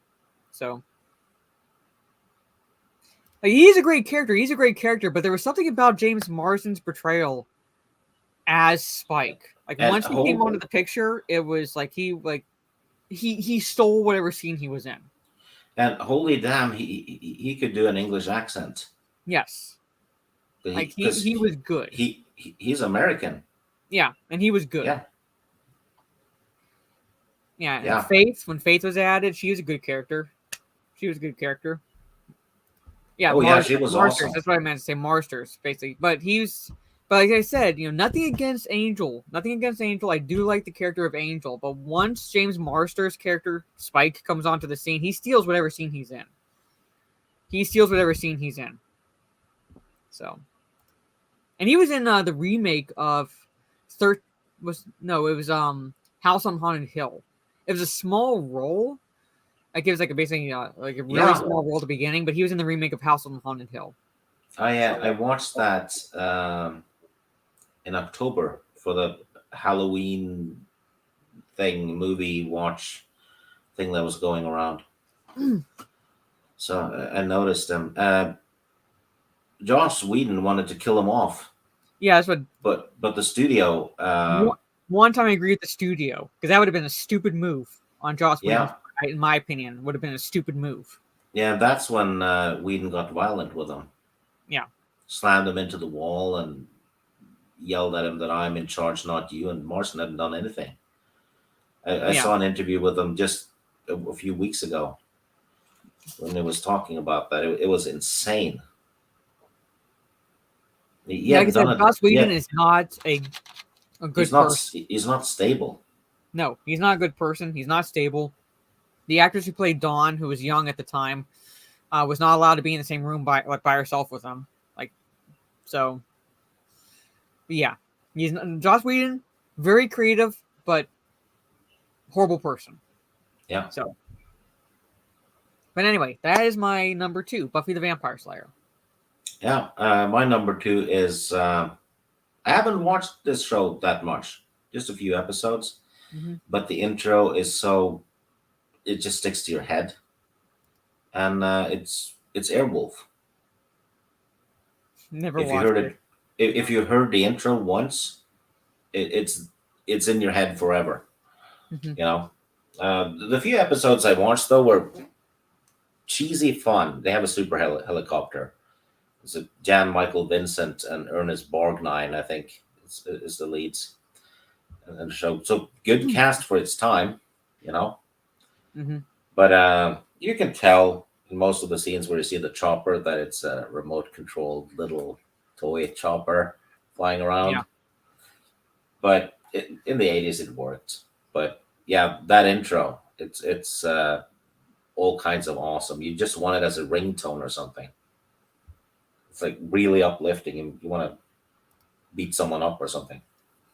So like, he's a great character, but there was something about James Marsden's portrayal as Spike. Like once he came onto the picture, it was like he stole whatever scene he was in. And holy damn, he could do an English accent. Yes. Like he was good. He's American. Yeah, and he was good. Yeah. Yeah. Faith, when Faith was added, she was a good character. Yeah. Oh, yeah, she was Marsters, awesome. That's what I meant to say, Marsters, basically. But like I said, nothing against Angel. I do like the character of Angel. But once James Marsters' character, Spike, comes onto the scene, he steals whatever scene he's in. So. And he was in the remake of House on Haunted Hill. It was a small role. Like it was like basically like a really small role at the beginning, but he was in the remake of House on Haunted Hill. I watched that in October for the Halloween movie watch thing that was going around. So I noticed him. Joss Whedon wanted to kill him off. Yeah, that's what. But the studio. One time I agree with the studio, because that would have been a stupid move on Joss Whedon. Yeah. In my opinion, would have been a stupid move. Yeah, that's when Whedon got violent with him. Yeah. Slammed him into the wall and yelled at him that I'm in charge, not you. And Marston hadn't done anything. I saw an interview with him just a few weeks ago when he was talking about that. It was insane. Like I said, Joss Whedon is not a good person. He's not stable. No, he's not a good person. He's not stable. The actress who played Dawn, who was young at the time, was not allowed to be in the same room by herself with him. So. Yeah, Joss Whedon, very creative, but horrible person. Yeah. So. But anyway, that is my number 2, Buffy the Vampire Slayer. Yeah, my number 2 is I haven't watched this show that much, just a few episodes, but the intro is it just sticks to your head, and it's Airwolf. Never watched it. If you heard the intro once, it's in your head forever. Mhm. You know, the few episodes I watched though were cheesy fun. They have a super helicopter. It's a Jan Michael Vincent and Ernest Borgnine, I think, is the leads and the show. So good cast for its time, you know. Mhm. But you can tell in most of the scenes where you see the chopper that it's a remote controlled little toy chopper flying around. Yeah. But in the 80s it worked. But yeah, that intro, it's all kinds of awesome. You just want it as a ringtone or something. It's like really uplifting, and you want to beat someone up or something.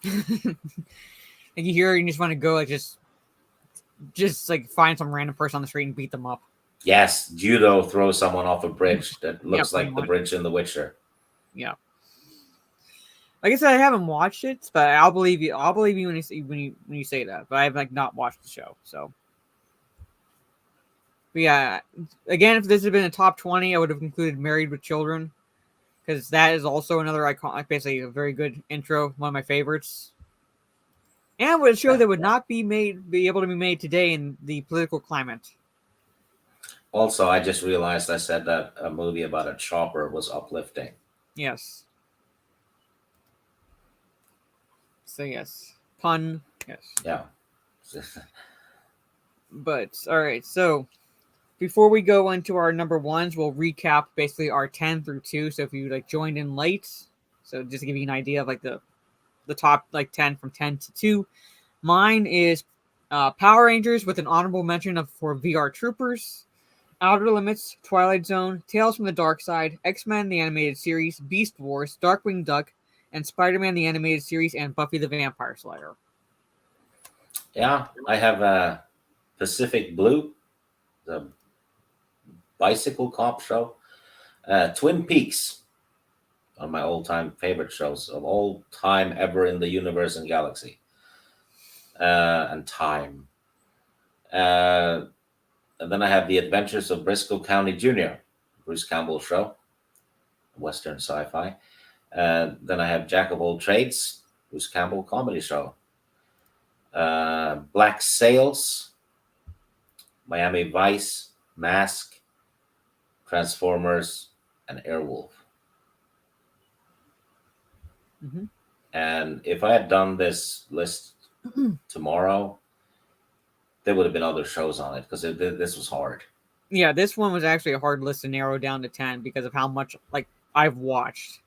Like you hear it, and you just want to go like just like find some random person on the street and beat them up. Yes, judo throws someone off a bridge that looks pretty like the much. bridge in The Witcher. Yeah. Like I said, I haven't watched it, but I'll believe you. I'll believe you when you say that. But I've like not watched the show, so. But yeah, again, if this had been a top 20, I would have included Married with Children, because that is also another icon, basically a very good intro, one of my favorites, and would show that would not be able to be made today in the political climate. Also, I just realized I said that a movie about a chopper was uplifting. Yes. So yes, pun. Yes. Yeah. But all right, so before we go into our number ones, we'll recap basically our 10 through 2. So if you like joined in late, so just to give you an idea of like the top like 10 from 10 to 2, mine is Power Rangers with an honorable mention for VR Troopers, Outer Limits, Twilight Zone, Tales from the Dark Side, X-Men the Animated Series, Beast Wars, Darkwing Duck, and Spider-Man the Animated Series, and Buffy the Vampire Slayer. Yeah, I have Pacific Blue, the bicycle cop show, Twin Peaks, one of my all-time favorite shows of all time ever in the universe and galaxy, and time. And then I have The Adventures of Briscoe County Jr., Bruce Campbell show, Western sci-fi. And then I have Jack of All Trades, Bruce Campbell comedy show. Black Sails, Miami Vice, Mask, Transformers, and Airwolf. Mm-hmm. And if I had done this list tomorrow, there would have been other shows on it because this was hard. Yeah, this one was actually a hard list to narrow down to 10 because of how much like I've watched.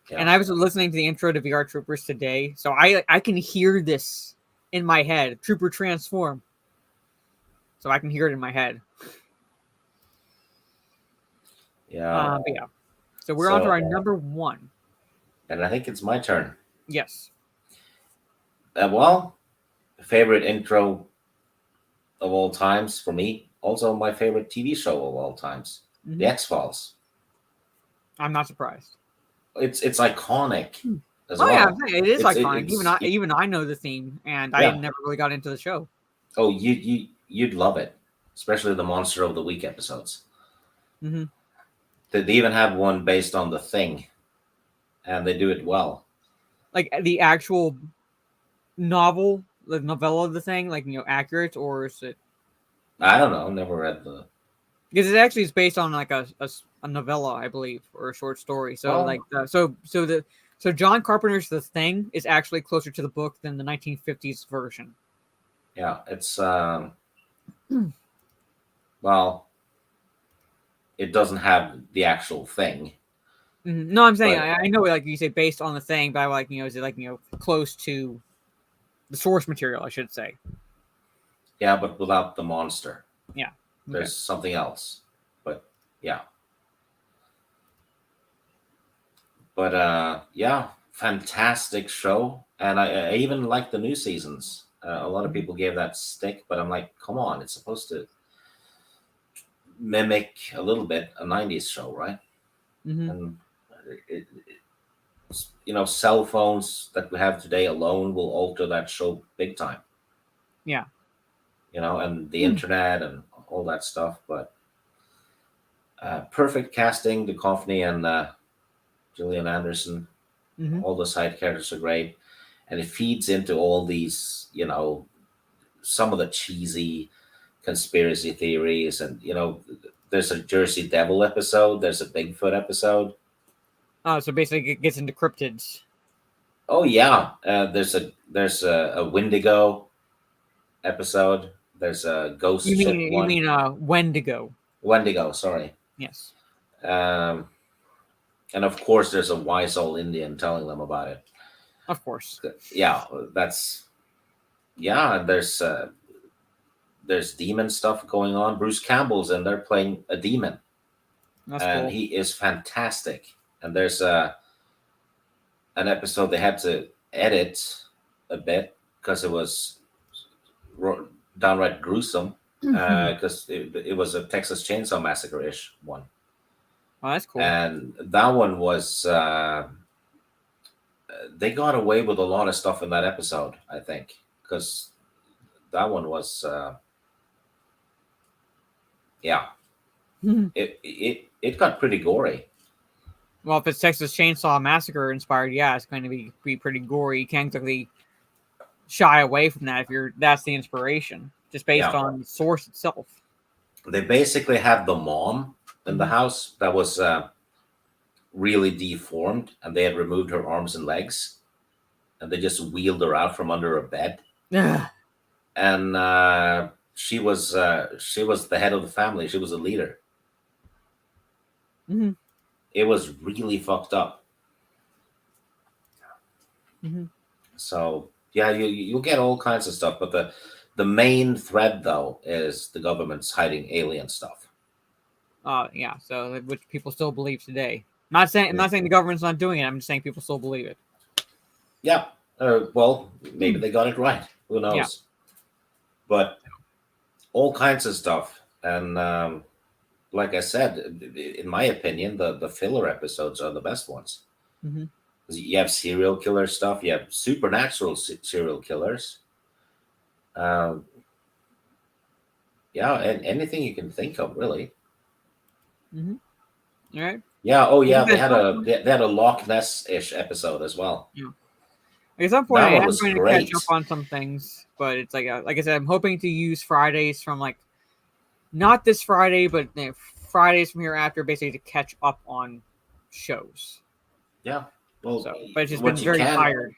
Yeah. And I was listening to the intro to VR Troopers today, so I can hear this in my head. Trooper transform. So I can hear it in my head. Yeah. But yeah. So we're on to our number 1. And I think it's my turn. Yes. Well, favorite intro of all times for me. Also my favorite TV show of all times. Mm-hmm. The X-Files. I'm not surprised. It's iconic as well. Yeah, it is iconic. Even I know the theme, and I never really got into the show. Oh, you'd love it, especially the Monster of the Week episodes. Mm-hmm. They even have one based on The Thing, and they do it well. Like the actual novel, the novella of The Thing, like accurate, or is it? I don't know. Never read the. Because it actually is based on like a novella, I believe, or a short story. So so John Carpenter's The Thing is actually closer to the book than the 1950s version. Yeah, it's well, it doesn't have the actual thing. Mm-hmm. No, I'm saying I know, like you say, based on The Thing, but like is it like close to the source material? I should say. Yeah, but without the monster. Yeah. There's something else, but yeah. But yeah, fantastic show, and I even like the new seasons. A lot of people gave that stick, but I'm like, come on, it's supposed to mimic a little bit a 90s show, right? Mm-hmm. And cell phones that we have today alone will alter that show big time. Yeah. And the internet and all that stuff, but perfect casting. Duchovny and Gillian Anderson, all the side characters are great, and it feeds into all these, some of the cheesy conspiracy theories, and there's a Jersey Devil episode, there's a Bigfoot episode. Oh, so basically it gets into cryptids. Oh yeah, there's a Wendigo episode. There's a ghost You ship mean one. you mean Wendigo? Wendigo, sorry. Yes. And of course, there's a wise old Indian telling them about it. Of course. Yeah, there's demon stuff going on. Bruce Campbell's in there playing a demon, That's and cool. he is fantastic. And there's an episode they had to edit a bit because it was downright gruesome, because it was a Texas Chainsaw Massacre-ish one. Oh, that's cool. And that one was they got away with a lot of stuff in that episode, I think, because that one was it got pretty gory. Well, if it's Texas Chainsaw Massacre inspired, yeah, it's going to be pretty gory. You can't exactly shy away from that if that's the inspiration, just based on the source itself. They basically had the mom in the house that was really deformed, and they had removed her arms and legs, and they just wheeled her out from under a bed. And she was the head of the family. She was a leader. Mm-hmm. It was really fucked up. Mm-hmm. So yeah, you'll get all kinds of stuff, but the main thread though is the government's hiding alien stuff. Yeah. So which people still believe today. I'm not saying the government's not doing it. I'm just saying people still believe it. Yeah. Well, maybe they got it right. Who knows? Yeah. But all kinds of stuff, and like I said, in my opinion, the filler episodes are the best ones. Mm-hmm. You have serial killer stuff. You have supernatural serial killers. Yeah, and anything you can think of, really. Mm-hmm. All right. Yeah. Oh, yeah. They had a Loch Ness-ish episode as well. Yeah. At some point, I'm going to catch up on some things, but it's like I said, I'm hoping to use Fridays from not this Friday, but Fridays from here after, basically to catch up on shows. Yeah. Well, but it's just been very tired.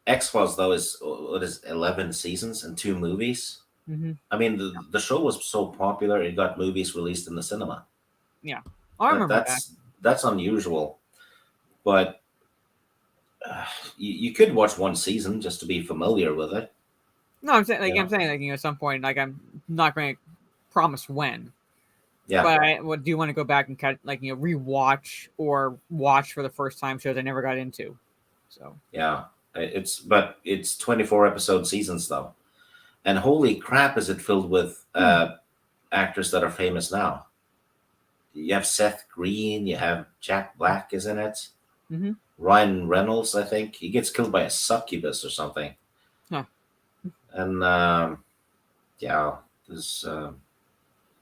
X-Files though is 11 seasons and 2 movies. Mm-hmm. I mean, the show was so popular it got movies released in the cinema. Yeah, I remember that's unusual, but you could watch one season just to be familiar with it. No, I'm saying at some point, I'm not going to promise when. Yeah. But I do want to go back and rewatch or watch for the first time shows I never got into. So yeah, it's 24 episode seasons though, and holy crap, is it filled with actors that are famous now. You have Seth Green, you have Jack Black is in it. Mm-hmm. Ryan Reynolds, I think he gets killed by a succubus or something. Huh. And there's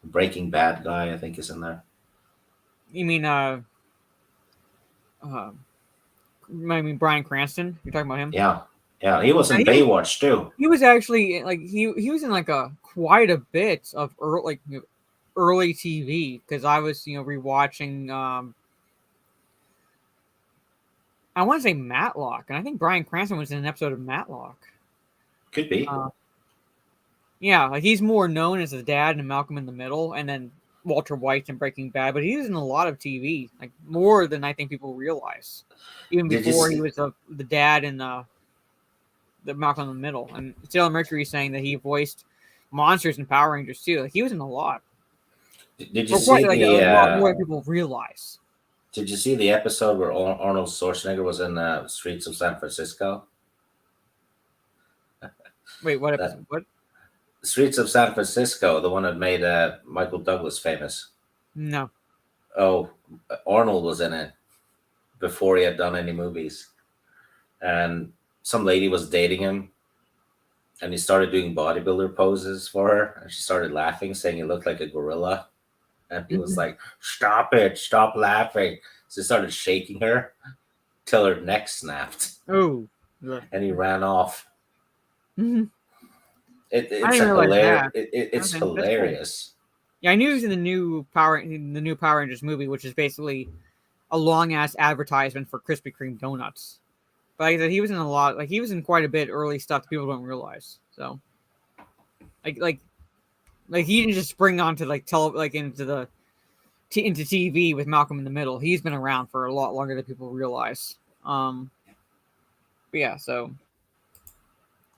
Breaking Bad guy, I think, is in there. You mean Bryan Cranston? You're talking about him? Yeah, he was in Baywatch too. He was actually he was in quite a bit of early TV, because I was rewatching I want to say Matlock, and I think Bryan Cranston was in an episode of Matlock. Could be. Yeah, he's more known as the dad in Malcolm in the Middle, and then Walter White in Breaking Bad, but he was in a lot of TV, more than I think people realize. Even before he was the dad in the Malcolm in the Middle. And Taylor Mercury saying that he voiced monsters in Power Rangers too. He was in a lot. Did you see a lot more than people realize? Did you see the episode where Arnold Schwarzenegger was in Streets of San Francisco? Wait, what episode? What? Streets of San Francisco, the one that made Michael Douglas famous. No. Oh, Arnold was in it before he had done any movies. And some lady was dating him, and he started doing bodybuilder poses for her, and she started laughing, saying he looked like a gorilla. And he was like, "Stop it, stop laughing." So he started shaking her till her neck snapped. Oh, and he ran off. Mhm. It's I didn't realize that. It's Okay, that's cool. hilarious. Yeah, I knew he was in the new Power Rangers movie, which is basically a long ass advertisement for Krispy Kreme donuts. But like I said, he was in a lot. Like he was in quite a bit early stuff that people don't realize. So, like he didn't just spring onto into TV with Malcolm in the Middle. He's been around for a lot longer than people realize. But yeah, so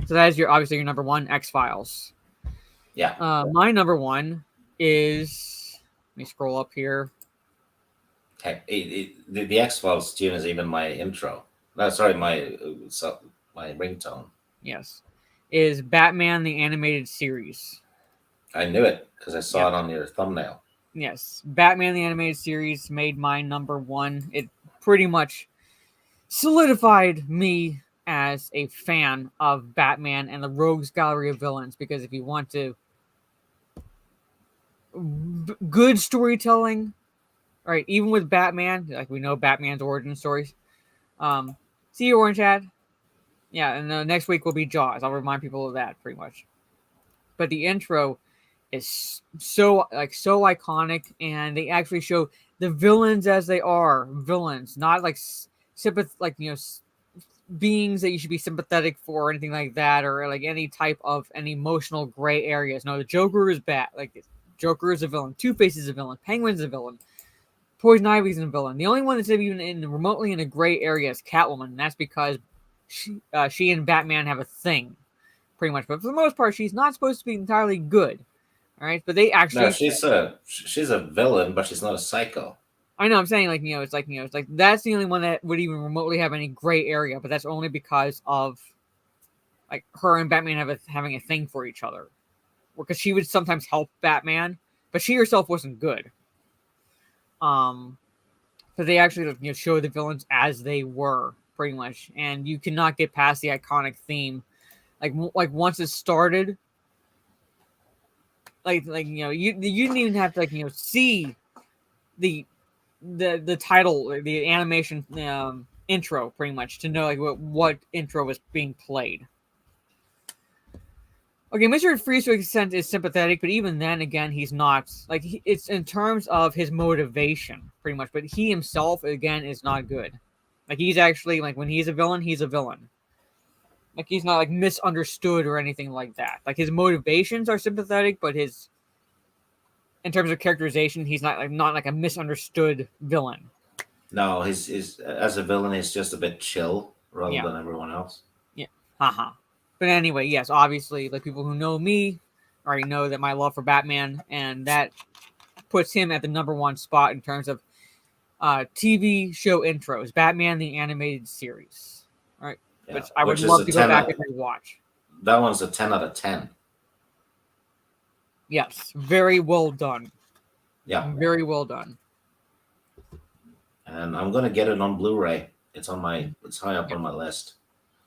that is obviously your number one, X-Files. Yeah. My number one is, let me scroll up here. Hey, the X-Files tune is even my intro. No, sorry, my ringtone. Yes, is Batman the Animated Series. I knew it because I saw it on your thumbnail. Yes, Batman the Animated Series made my number one. It pretty much solidified me as a fan of Batman and the Rogues Gallery of Villains, because if you want to good storytelling, right, even with Batman, like we know Batman's origin stories. See you, Orange Hat. Yeah, and next week will be Jaws. I'll remind people of that pretty much. But the intro is so iconic, and they actually show the villains as they are villains, not like beings that you should be sympathetic for or anything like that, or like any type of an emotional gray areas. No, the Joker is bad. Like Joker is a villain. Two-Face is a villain. Penguin's a villain. Poison Ivy's a villain. The only one that's even remotely in a gray area is Catwoman, and that's because she and Batman have a thing, pretty much. But for the most part, she's not supposed to be entirely good. All right, but they actually she's a villain, but she's not a psycho. I know. I'm saying it's like that's the only one that would even remotely have any gray area, but that's only because of like her and Batman having a thing for each other, because she would sometimes help Batman, but she herself wasn't good. But they actually show the villains as they were pretty much, and you cannot get past the iconic theme. Like once it started. You didn't even have to see the title, the animation intro pretty much to know what intro was being played. Okay, Mr. Freeze to an extent is sympathetic, but even then again he's not it's in terms of his motivation pretty much, but he himself again is not good. Like he's actually when he's a villain, he's a villain. Like he's not misunderstood or anything like that. Like his motivations are sympathetic, but in terms of characterization, he's not a misunderstood villain. No, he's as a villain, he's just a bit chill rather than everyone else. Yeah, haha. But anyway, yes, obviously, people who know me already know that my love for Batman, and that puts him at the number one spot in terms of TV show intros. Batman the Animated Series. All right. Yeah, which I would love to go back and rewatch. That one's a 10 out of 10. Yes, very well done. Yeah, very well done. And I'm gonna get it on Blu-ray. It's high up on my list.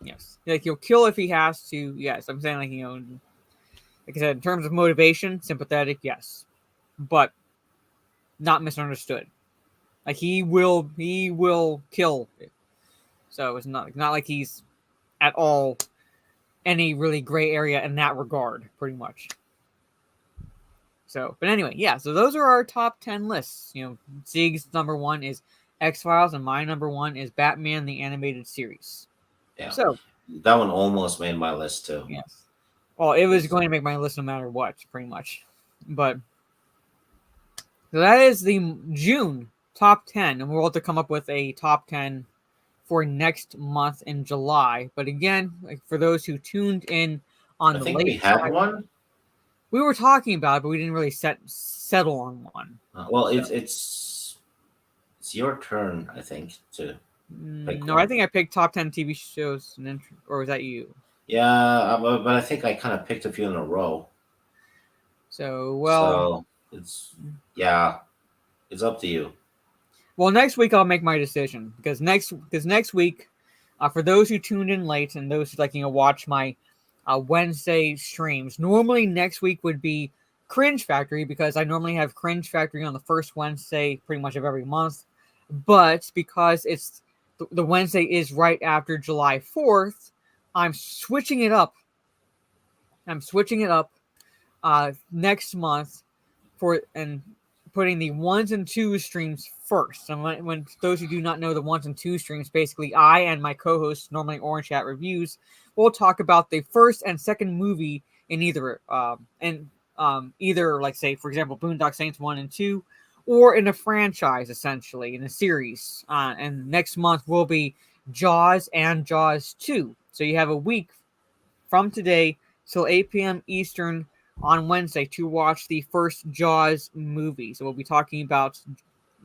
Yes, he'll kill if he has to. Yes, I'm saying like I said, in terms of motivation, sympathetic, yes, but not misunderstood. Like he will kill. So it's not like he's at all any really gray area in that regard, pretty much. So, but anyway, yeah. So those are our top 10 lists. Sieg's number one is X-Files, and my number one is Batman the Animated Series. Yeah. So that one almost made my list too. Yes. Well, it was going to make my list no matter what, pretty much. But so that is the June top 10, and we'll have to come up with a top 10 for next month in July. But again, for those who tuned in on the late we had one. We were talking about it, but we didn't really settle on one. Well, it's your turn, I think, to pick No, one. I think I picked top 10 TV shows, or was that you? Yeah, but I think I kind of picked a few in a row. So it's up to you. Well, next week I'll make my decision because next week, for those who tuned in late and those who watch my Wednesday streams, normally next week would be Cringe Factory because I normally have Cringe Factory on the first Wednesday pretty much of every month. But because it's the Wednesday is right after July 4th, I'm switching it up. Next month and putting the 1s and 2s streams first. And when those who do not know the 1s and 2 streams, basically I and my co-host, normally Orange Chat Reviews, will talk about the first and second movie in either like, say, for example, Boondock Saints 1 and 2, or in a franchise, essentially, in a series. And next month will be Jaws and Jaws 2. So you have a week from today till 8 p.m. Eastern on Wednesday to watch the first Jaws movie. So we'll be talking about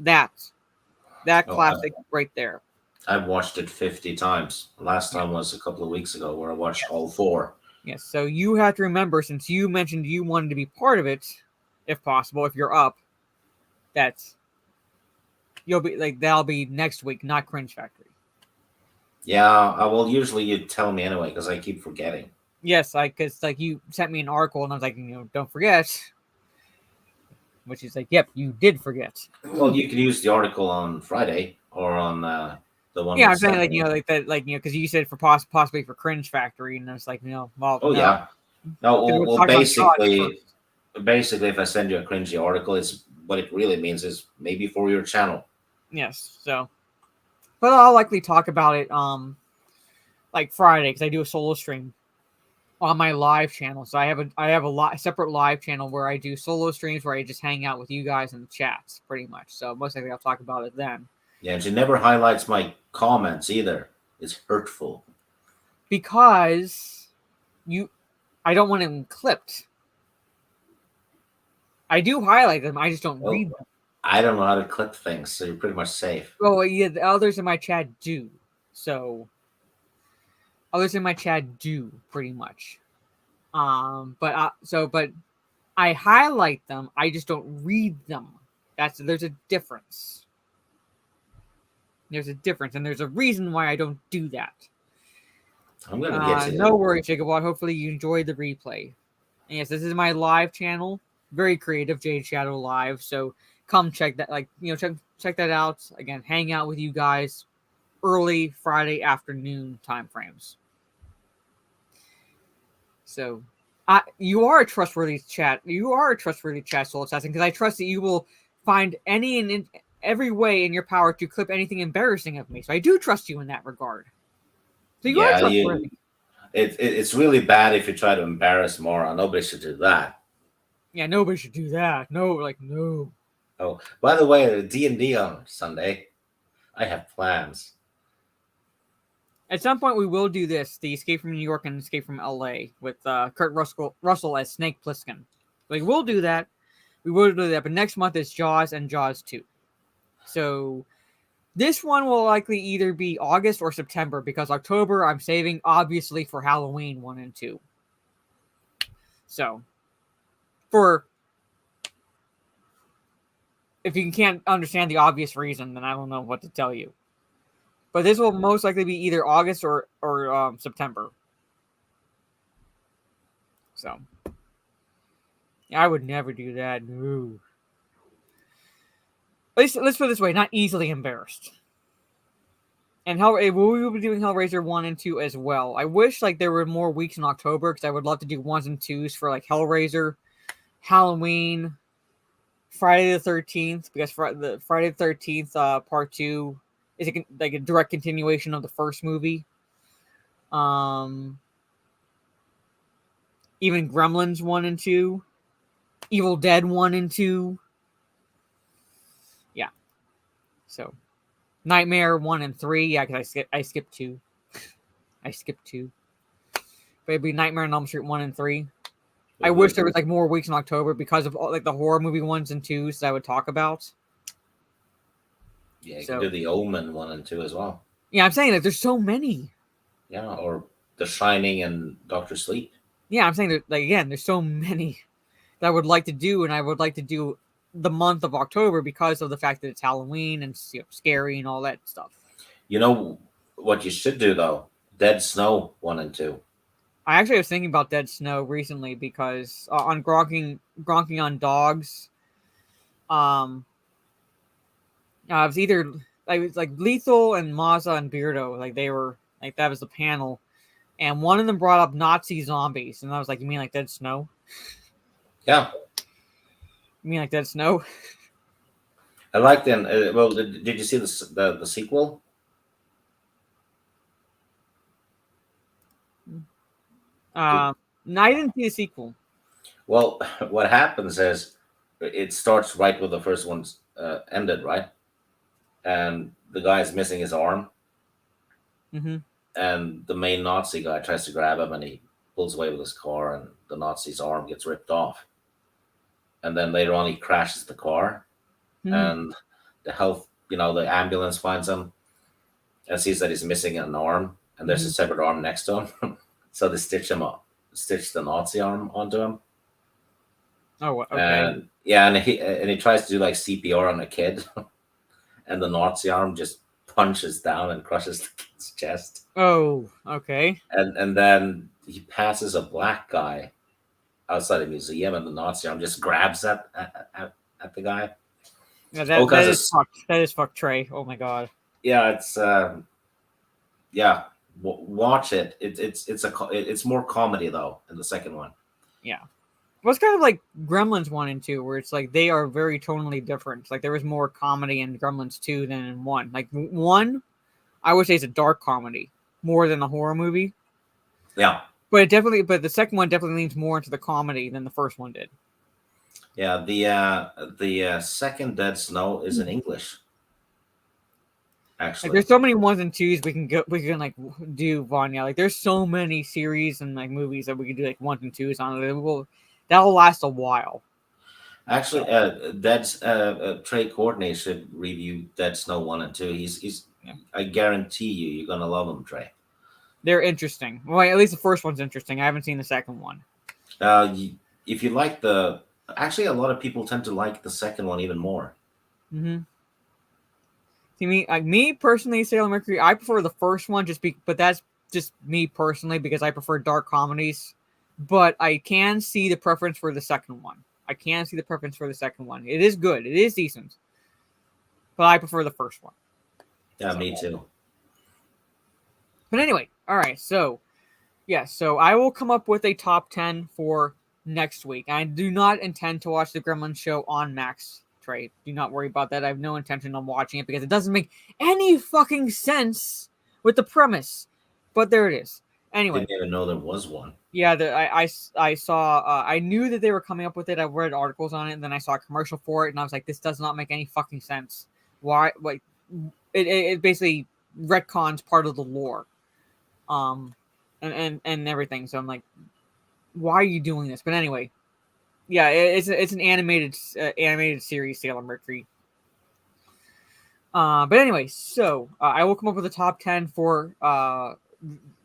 that classic right there. I've watched it 50 times. Last time was a couple of weeks ago where I watched all 4. Yes, so you have to remember, since you mentioned you wanted to be part of it, if possible, if you're up, that'll be next week, not Cringe Factory. Yeah, usually you tell me anyway because I keep forgetting. Yes, because you sent me an article and I was like, don't forget. Which is like, yep, you did forget. Well, you can use the article on Friday or on the one. Yeah, I'm saying because you said for possibly for Cringe Factory, and it's like, well. Oh no. Yeah. No, well basically, if I send you a cringy article, it's what it really means is maybe for your channel. Yes. So, but I'll likely talk about it like Friday because I do a solo stream on my live channel. So I have a separate live channel where I do solo streams where I just hang out with you guys in the chats, pretty much. So most likely I'll talk about it then. Yeah, and she never highlights my comments either. It's hurtful. Because I don't want them clipped. I do highlight them. I just don't read them. I don't know how to clip things, so you're pretty much safe. Well, yeah, the others in my chat do. So others in my chat do pretty much. But I highlight them. I just don't read them. There's a difference. There's a difference, and there's a reason why I don't do that. I'm gonna get you. No worries, Jacob. Hopefully you enjoyed the replay. And yes, this is my live channel. Very creative, Jade Shadow Live. So come check that. Check that out. Again, hang out with you guys early Friday afternoon time frames. So, you are a trustworthy chat. You are a trustworthy chat, Soul Assassin, because I trust that you will find any and every way in your power to clip anything embarrassing of me. So I do trust you in that regard. So you are trustworthy. It's really bad if you try to embarrass Mara. Nobody should do that. Yeah, nobody should do that. No. Oh, by the way, D&D on Sunday. I have plans. At some point, we will do this: the Escape from New York and Escape from LA with Kurt Russell as Snake Plissken. We'll do that. We will do that. But next month is Jaws and Jaws 2. So this one will likely either be August or September, because October I'm saving obviously for Halloween 1 and 2. So if you can't understand the obvious reason, then I don't know what to tell you. But this will most likely be either August or September. So I would never do that. No. Let's put it this way, not easily embarrassed. And we will be doing Hellraiser 1 and 2 as well. I wish there were more weeks in October, because I would love to do 1s and 2s for Hellraiser, Halloween, Friday the 13th, because the Friday the 13th part 2 is a direct continuation of the first movie. Even Gremlins 1 and 2, Evil Dead 1 and 2. So, Nightmare 1 and 3. Yeah, because I skipped 2. I skipped 2. But it'd be Nightmare on Elm Street 1 and 3. I wish there was more weeks in October because of all, the horror movie 1s and 2s that I would talk about. Yeah, you can do the Omen 1 and 2 as well. Yeah, I'm saying there's so many. Yeah, or The Shining and Dr. Sleep. Yeah, I'm saying there's so many that I would like to do, and I would like to do the month of October because of the fact that it's Halloween and scary and all that stuff. You know what you should do though? Dead Snow 1 and 2. I actually was thinking about Dead Snow recently because on Gronking on Dogs, it was either like it's like Lethal and Maza and Beardo, like they were like that was the panel, and one of them brought up Nazi zombies, and I was like, you mean like Dead Snow? Yeah, You mean like Dead Snow? I liked them. Well, did you see the sequel? No, I didn't see a sequel. Well, what happens is it starts right where the first one's ended, right? And the guy's missing his arm, Mm-hmm. and the main Nazi guy tries to grab him, and he pulls away with his car, and the Nazi's arm gets ripped off. And then later on, he crashes the car, and the the ambulance finds him and sees that he's missing an arm, and there's a severed arm next to him. So they stitch him up, stitch the Nazi arm onto him. Oh, okay. And yeah, and he tries to do like CPR on a kid, and the Nazi arm just punches down and crushes the kid's chest. Oh, okay. And then he passes a black guy outside a museum, and the Nazi arm just grabs at the guy. Yeah, that is fucked. That is fucked, Trey. Oh my god. Yeah, it's watch it. It's more comedy though in the second one. Yeah. Well, it's kind of like Gremlins 1 and 2, where it's like they are very tonally different. Like there was more comedy in Gremlins 2 than in 1. Like 1, I would say it's a dark comedy more than a horror movie. Yeah. But the second one definitely leans more into the comedy than the first one did. Yeah, the second Dead Snow is in English. Actually, like there's so many 1s and 2s we can like do, Vanya. Like there's so many series and like movies that we can do like 1s and 2s on. That'll last a while. Actually, Trey Courtney should review Dead Snow 1 and 2. I guarantee you're gonna love them, Trey. They're interesting. Well, at least the first one's interesting. I haven't seen the second one. If you like actually, a lot of people tend to like the second one even more. Mm-hmm. See, me personally, Sailor Mercury, I prefer the first one but that's just me personally because I prefer dark comedies. But I can see the preference for the second one. It is good. It is decent. But I prefer the first one. Yeah, me too. But anyway, all right. So I will come up with a top 10 for next week. I do not intend to watch the Gremlins show on Max, Trey. Do not worry about that. I have no intention on watching it because it doesn't make any fucking sense with the premise. But there it is. Anyway, Didn't even know there was one. Yeah, I saw. I knew that they were coming up with it. I read articles on it, and then I saw a commercial for it, and I was like, "This does not make any fucking sense." Why? Like, it basically retcons part of the lore, and everything. So I'm like, why are you doing this? But anyway, yeah, it's an animated series, Sailor Mercury. But anyway, so I will come up with a top 10 for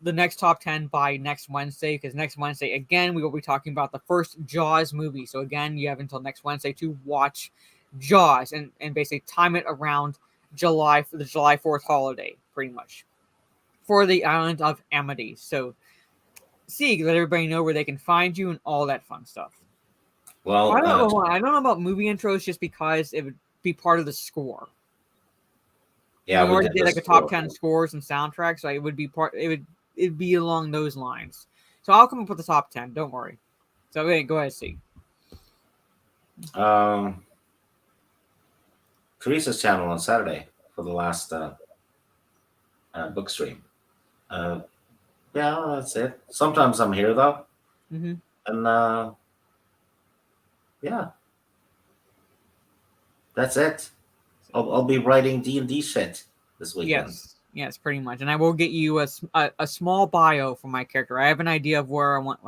the next top 10 by next Wednesday, because next Wednesday, again, we will be talking about the first Jaws movie. So again, you have until next Wednesday to watch Jaws and basically time it around the July 4th holiday, pretty much, for the island of Amity. So let everybody know where they can find you and all that fun stuff. Well, I don't know about movie intros just because it would be part of the score. Yeah, we already did like a top 10 scores and soundtracks, so it would be it'd be along those lines. So I'll come up with the top 10. Don't worry. So go ahead, see. Teresa's channel on Saturday for the last book stream. Yeah, that's it. Sometimes I'm here though, and yeah, that's it. I'll be writing D&D shit this weekend. Yes, pretty much. And I will get you a small bio for my character. I have an idea of where I want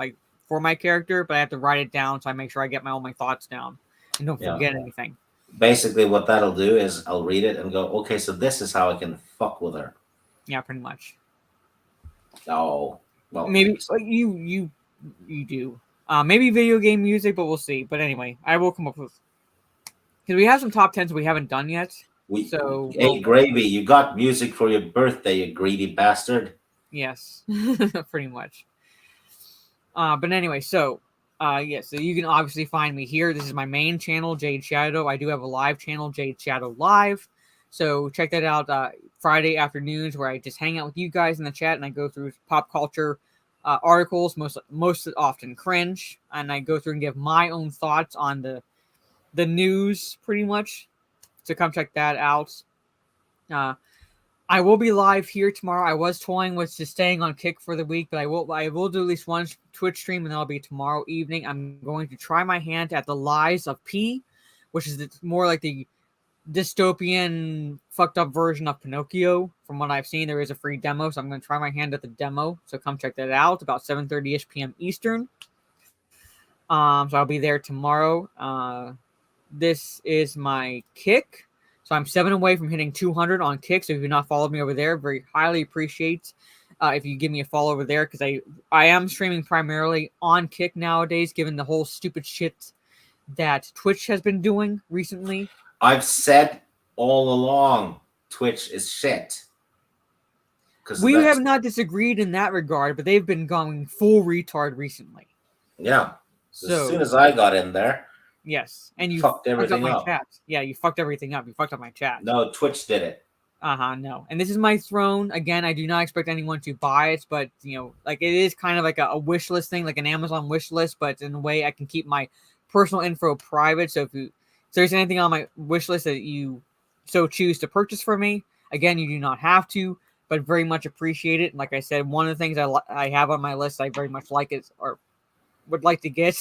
for my character, but I have to write it down so I make sure I get all my thoughts down and don't forget anything. Basically, what that'll do is I'll read it and go, okay, so this is how I can fuck with her. Yeah, pretty much. Oh, well, maybe you do. Maybe video game music, but we'll see. But anyway, I will come up with, because we have some top 10s we haven't done yet. Hey, Gravy, you got music for your birthday, you greedy bastard. Yes, pretty much. But anyway, so you can obviously find me here. This is my main channel, Jade Shadow. I do have a live channel, Jade Shadow Live. So check that out. Friday afternoons, where I just hang out with you guys in the chat and I go through pop culture articles, most often cringe, and I go through and give my own thoughts on the news, pretty much. So come check that out. I will be live here tomorrow. I was toying with just staying on Kick for the week, but I will do at least one Twitch stream, and that'll be tomorrow evening. I'm going to try my hand at The Lies of P, which is more like the dystopian, fucked up version of Pinocchio. From what I've seen, there is a free demo, so I'm going to try my hand at the demo. So come check that out, about 7:30ish p.m. Eastern. So I'll be there tomorrow. This is my Kick. So I'm 7 away from hitting 200 on Kick. So if you've not followed me over there, very highly appreciate if you give me a follow over there, because I am streaming primarily on Kick nowadays, given the whole stupid shit that Twitch has been doing recently. I've said all along, Twitch is shit. We have not disagreed in that regard, but they've been going full retard recently. Yeah. So, as soon as I got in there, yes, and you fucked everything up. up. Chat. Yeah, you fucked everything up. You fucked up my chat. No, Twitch did it. No. And this is my throne. Again, I do not expect anyone to buy it, but like it is kind of like a wish list thing, like an Amazon wish list, but in a way I can keep my personal info private. So if there's anything on my wish list that you so choose to purchase from me, again, you do not have to, but very much appreciate it. And like I said, one of the things I have on my list I very much like it or would like to get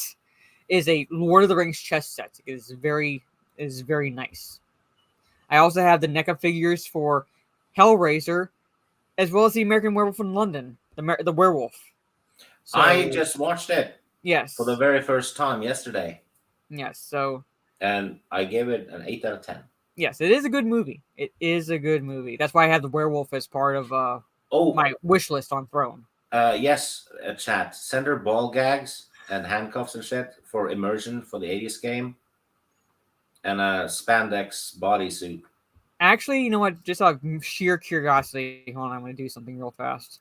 is a Lord of the Rings chess set. It is very nice. I also have the NECA figures for Hellraiser, as well as the American Werewolf in London, the werewolf. So, I just watched it. Yes. For the very first time yesterday. Yes. So. And I gave it an 8 out of 10. Yes, it is a good movie. It is a good movie. That's why I have the werewolf as part of my wish list on Throne. Yes, chat. Send her ball gags and handcuffs and shit for immersion for the 80s game. And a spandex bodysuit. Actually, you know what? Just out of sheer curiosity, hold on, I'm going to do something real fast.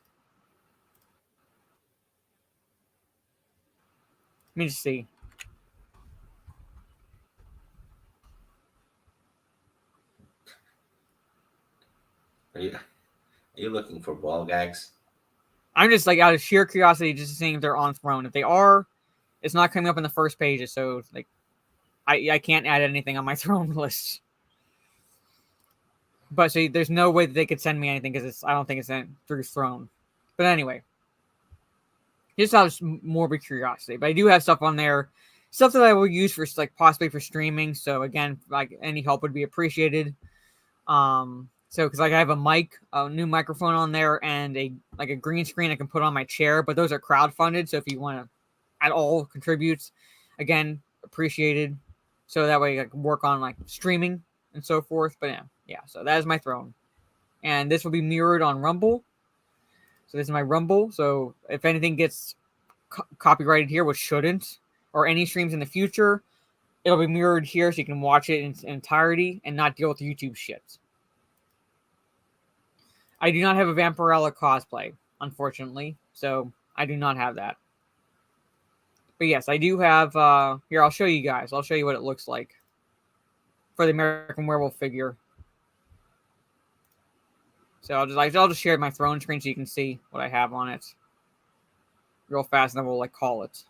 Let me just see. Are you looking for ball gags? I'm just like out of sheer curiosity, just seeing if they're on Throne. If they are, it's not coming up in the first pages, so like I can't add anything on my Throne list. But see, there's no way that they could send me anything because I don't think it's through Throne. But anyway, just out of morbid curiosity. But I do have stuff on there, stuff that I will use for like possibly for streaming. So again, like any help would be appreciated. So because like I have a new microphone on there, and a green screen I can put on my chair. But those are crowdfunded. So if you want to at all contribute, again, appreciated. So that way I can work on like streaming and so forth. But yeah. So that is my Throne, and this will be mirrored on Rumble. So this is my Rumble. So if anything gets copyrighted here, which shouldn't, or any streams in the future, it'll be mirrored here so you can watch it in entirety and not deal with YouTube shit. I do not have a Vampirella cosplay, unfortunately, so I do not have that. But yes, I do have, here, I'll show you guys. I'll show you what it looks like for the American Werewolf figure. So I'll just share my Throne screen so you can see what I have on it real fast, and then we'll like call it.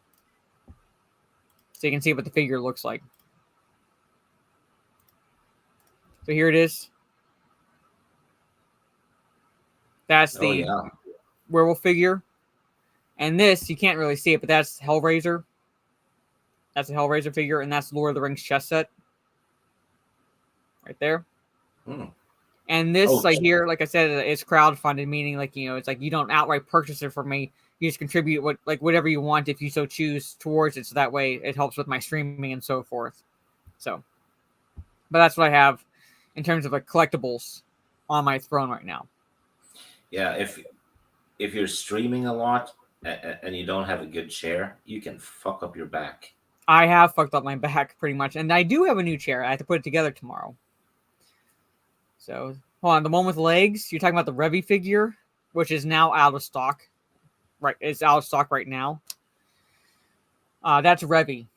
So you can see what the figure looks like. So here it is. That's the werewolf figure. And this, you can't really see it, but that's Hellraiser. That's a Hellraiser figure, and that's Lord of the Rings chess set. Right there. And this, here, like I said, it's crowdfunded, meaning like, it's like you don't outright purchase it from me. You just contribute whatever you want if you so choose towards it. So that way it helps with my streaming and so forth. So, but that's what I have in terms of like collectibles on my Throne right now. Yeah, if you're streaming a lot and you don't have a good chair, you can fuck up your back. I have fucked up my back pretty much, and I do have a new chair. I have to put it together tomorrow. So, hold on, the one with legs, you're talking about the Revy figure, which is now out of stock. Right, it's out of stock right now. That's Revy.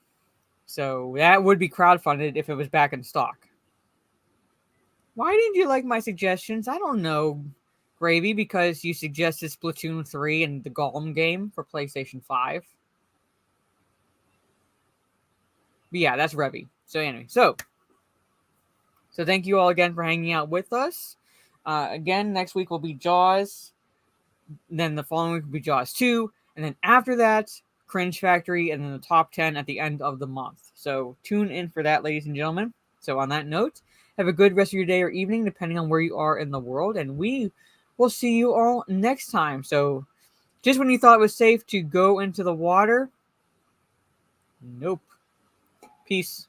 So, that would be crowdfunded if it was back in stock. Why didn't you like my suggestions? I don't know, Gravy, because you suggested Splatoon 3 and the Golem game for PlayStation 5. But yeah, that's Revy. So anyway, so thank you all again for hanging out with us. Again, next week will be Jaws. Then the following week will be Jaws 2. And then after that, Cringe Factory, and then the top 10 at the end of the month. So tune in for that, ladies and gentlemen. So on that note, have a good rest of your day or evening, depending on where you are in the world. And we will see you all next time. So just when you thought it was safe to go into the water, nope. Peace.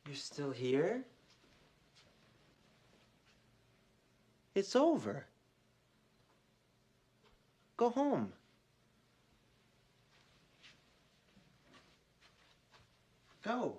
You're still here? It's over. Go home. Go.